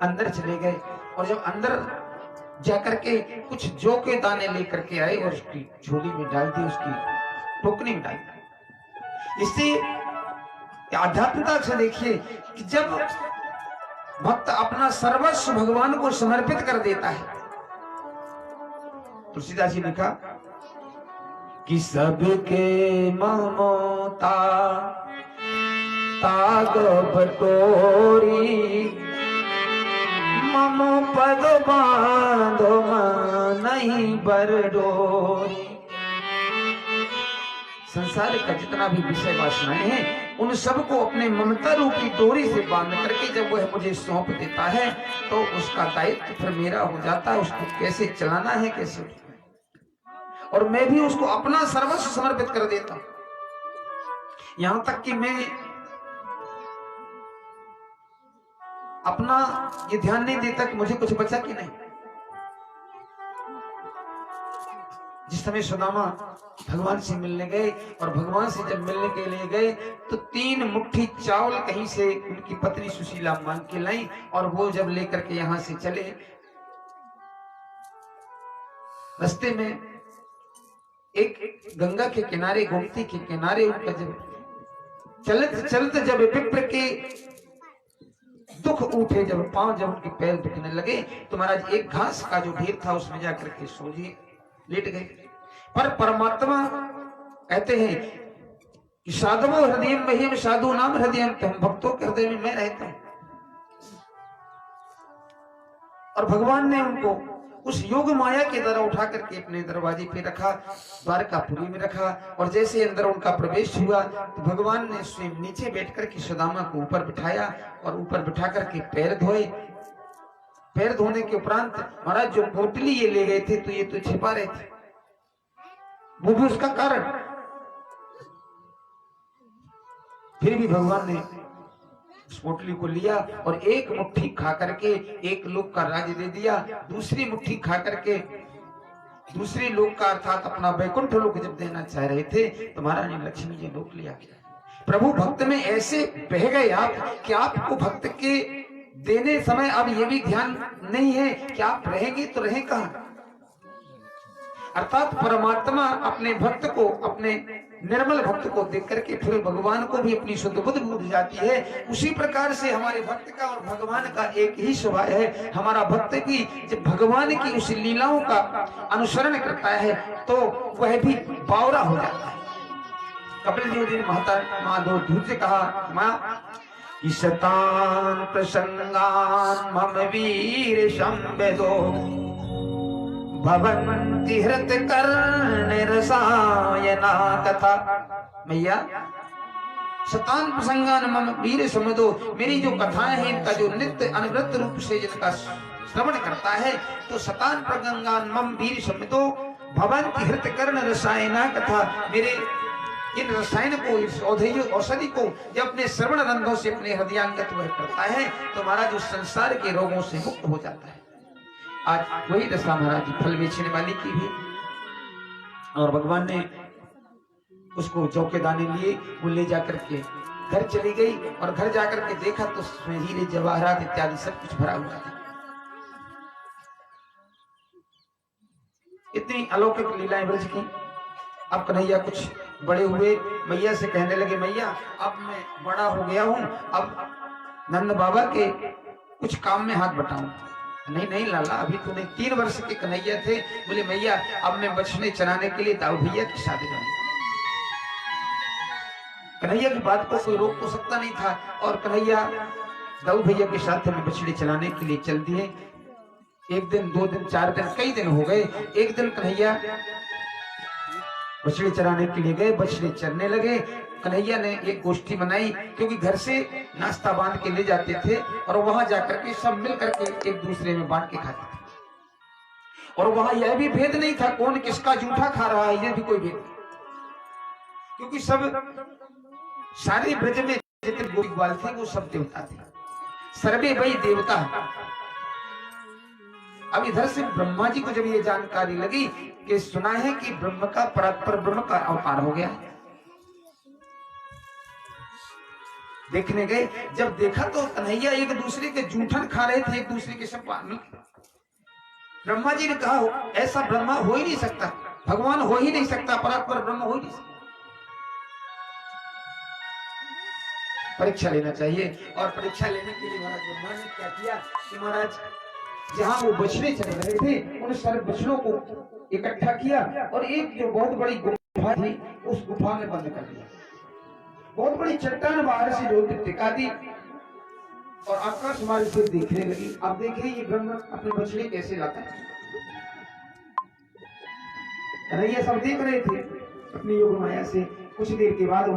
अंदर चले गए, और जब अंदर जाकर के कुछ जौ के दाने लेकर के आए और उसकी झोली में डाल दी, उसकी टोकरी में डाल दी। इससे आध्यात्मिकता से देखिए कि जब भक्त अपना सर्वस्व भगवान को समर्पित कर देता है, तुलसीदास जी ने कहा कि सबके ममता ताग बटोरी पद बांधो नहीं बरडोरी। संसार का जितना भी विषय वासनाएं हैं उन सबको अपने ममता रूपी डोरी से बांध करके जब वह मुझे सौंप देता है तो उसका दायित्व फिर मेरा हो जाता है। उसको कैसे चलाना है, कैसे, और मैं भी उसको अपना सर्वस्व समर्पित कर देता हूं। यहां तक कि मैं अपना ये ध्यान नहीं देता कि मुझे कुछ बचा कि नहीं। जिस समय सुदामा भगवान से मिलने गए और भगवान से जब मिलने के लिए गए तो 3 मुट्ठी चावल कहीं से उनकी पत्नी सुशीला मांग के लाई और वो जब लेकर के यहां से चले, रास्ते में एक गंगा के किनारे, गोमती के किनारे उनका जब चलते चलते जब विप्र के दुख उठे, जब पांव जब उनके पैर दुखने लगे तो महाराज एक घास का जो ढेर था उसमें जाकर के सो गए, लेट गए। पर परमात्मा कहते हैं कि साधवो हृदय मह्यम साधु नाम हृदय, हम भक्तों के हृदय में मैं रहता हूं। और भगवान ने उनको उस योग माया के द्वारा उठा करके अपने दरवाजे पे रखा, द्वारकापुरी में रखा, और जैसे अंदर उनका प्रवेश हुआ तो भगवान ने स्वयं नीचे बैठ करके सुदामा को ऊपर बिठाया और ऊपर बिठा करके पैर धोए। पैर धोने के उपरांत महाराज जो पोटली ये ले गए थे तो ये तो छिपा रहे थे, वो भी उसका कारण। फिर भी भगवान ने उस पोटली को लिया और एक मुट्ठी खा करके एक लोक का राज्य दे दिया, दूसरी मुट्ठी खा करके दूसरे लोक का अर्थात अपना वैकुंठ लोक जब देना चाह रहे थे तो महाराज ने लक्ष्मी जी लोक लिया। प्रभु भक्त में ऐसे बह गए आप कि आपको भक्त के देने समय अब ये भी ध्यान नहीं है कि आप रहेंगे तो रहे कहां। अर्थात परमात्मा अपने भक्त को, अपने निर्मल भक्त को देख करके फिर भगवान को भी अपनी शुद्ध बुद्धि बुझ जाती है। उसी प्रकार से हमारे भक्त का और भगवान का एक ही स्वभाव है। हमारा भक्त भी जब भगवान की उस लीलाओं का अनुसरण करता है तो वह भी बावरा हो जाता है। कपिल देव जी ने माधव धूत से कहा, माँ शतान प्रसंगान मम वीर संवेदो भवन्ति हृत कर्णे रसायना कथा। मैया शतान प्रसंगान मम वीर समदो, मेरी जो कथाएं हैं इनका जो नित्य अनवरत रूप से जिनका श्रवण करता है तो शतान प्रसंगान मम वीर समदो भवन्ति हृत कर्ण रसायना कथा। मेरे इन रसायन को, इस औषधि को जब अपने श्रवण रंध्रों से अपने हृदयांगत वह करता है तो महाराज उस संसार के रोगों से मुक्त हो जाता है। आज वही दशा महाराज फल बेचने वाली की भी, और भगवान ने उसको जौ के दाने लिए, वो ले जाकर के घर चली गई और घर जाकर के देखा तो उसमें हीरे जवाहरात इत्यादि सब कुछ भरा हुआ था। इतनी अलौकिक लीलाएं ब्रज की। अब कन्हैया कुछ बड़े हुए, मैया से कहने लगे, मैया अब मैं बड़ा हो गया हूं, अब नंद बाबा के कुछ काम में हाथ बटाऊं। नहीं नहीं लाला, अभी तूने 3 वर्ष के कन्हैया थे। बोले मैया अब मैं बछड़े चराने के लिए दाऊ भैया की शादी जाऊंगा। कन्हैया की बात को कोई रोक तो सकता नहीं था और कन्हैया दाऊ भैया के साथ में बछड़े चलाने के लिए चल दिए। 1 दिन 2 दिन 4 दिन कई दिन हो गए। एक दिन कन्हैया बछड़े चराने के लिए गए, बछड़े चरने लगे। कन्हैया ने एक गोष्ठी बनाई, क्योंकि घर से नाश्ता बांध के ले जाते थे और वहां जाकर के सब मिल करके एक दूसरे में बांट के खाते थे। और वहां यह भी भेद नहीं था कौन किसका जूठा खा रहा है, यह भी कोई भेद नहीं, क्योंकि सब सारे ब्रज में जितने गोपी ग्वाल थे वो सब देवता थे। सर्वे वही देवता। अब इधर से ब्रह्मा जी को जब ये जानकारी लगी कि सुना है कि ब्रह्म का परात्पर ब्रह्म का अवतार हो गया, देखने गए। जब देखा तो कन्हैया एक दूसरे के जूठन खा रहे थे, एक दूसरे के सब पानी। ब्रह्मा जी ने कहा ऐसा ब्रह्मा हो ही नहीं सकता, भगवान हो ही नहीं सकता, परात्पर ब्रह्म हो ही नहीं सकता। परीक्षा लेना चाहिए। और परीक्षा लेने के लिए महाराज ब्रह्मा ने क्या किया कि महाराज जहां वो बछड़े चले रहे थे उन सारे बछड़ों को इकट्ठा किया और एक जो बहुत बड़ी गुफा थी उस गुफा में बंद कर दिया। बहुत बड़ी चट्टान बाहर से जो टिका दी और आकाशमारी से देखने लगी। अब देखिए ये ब्रह्म अपने बछड़े कैसे लाता है। कन्हैया सब देख रहे थे अपनी योग माया से। कुछ देर के बाद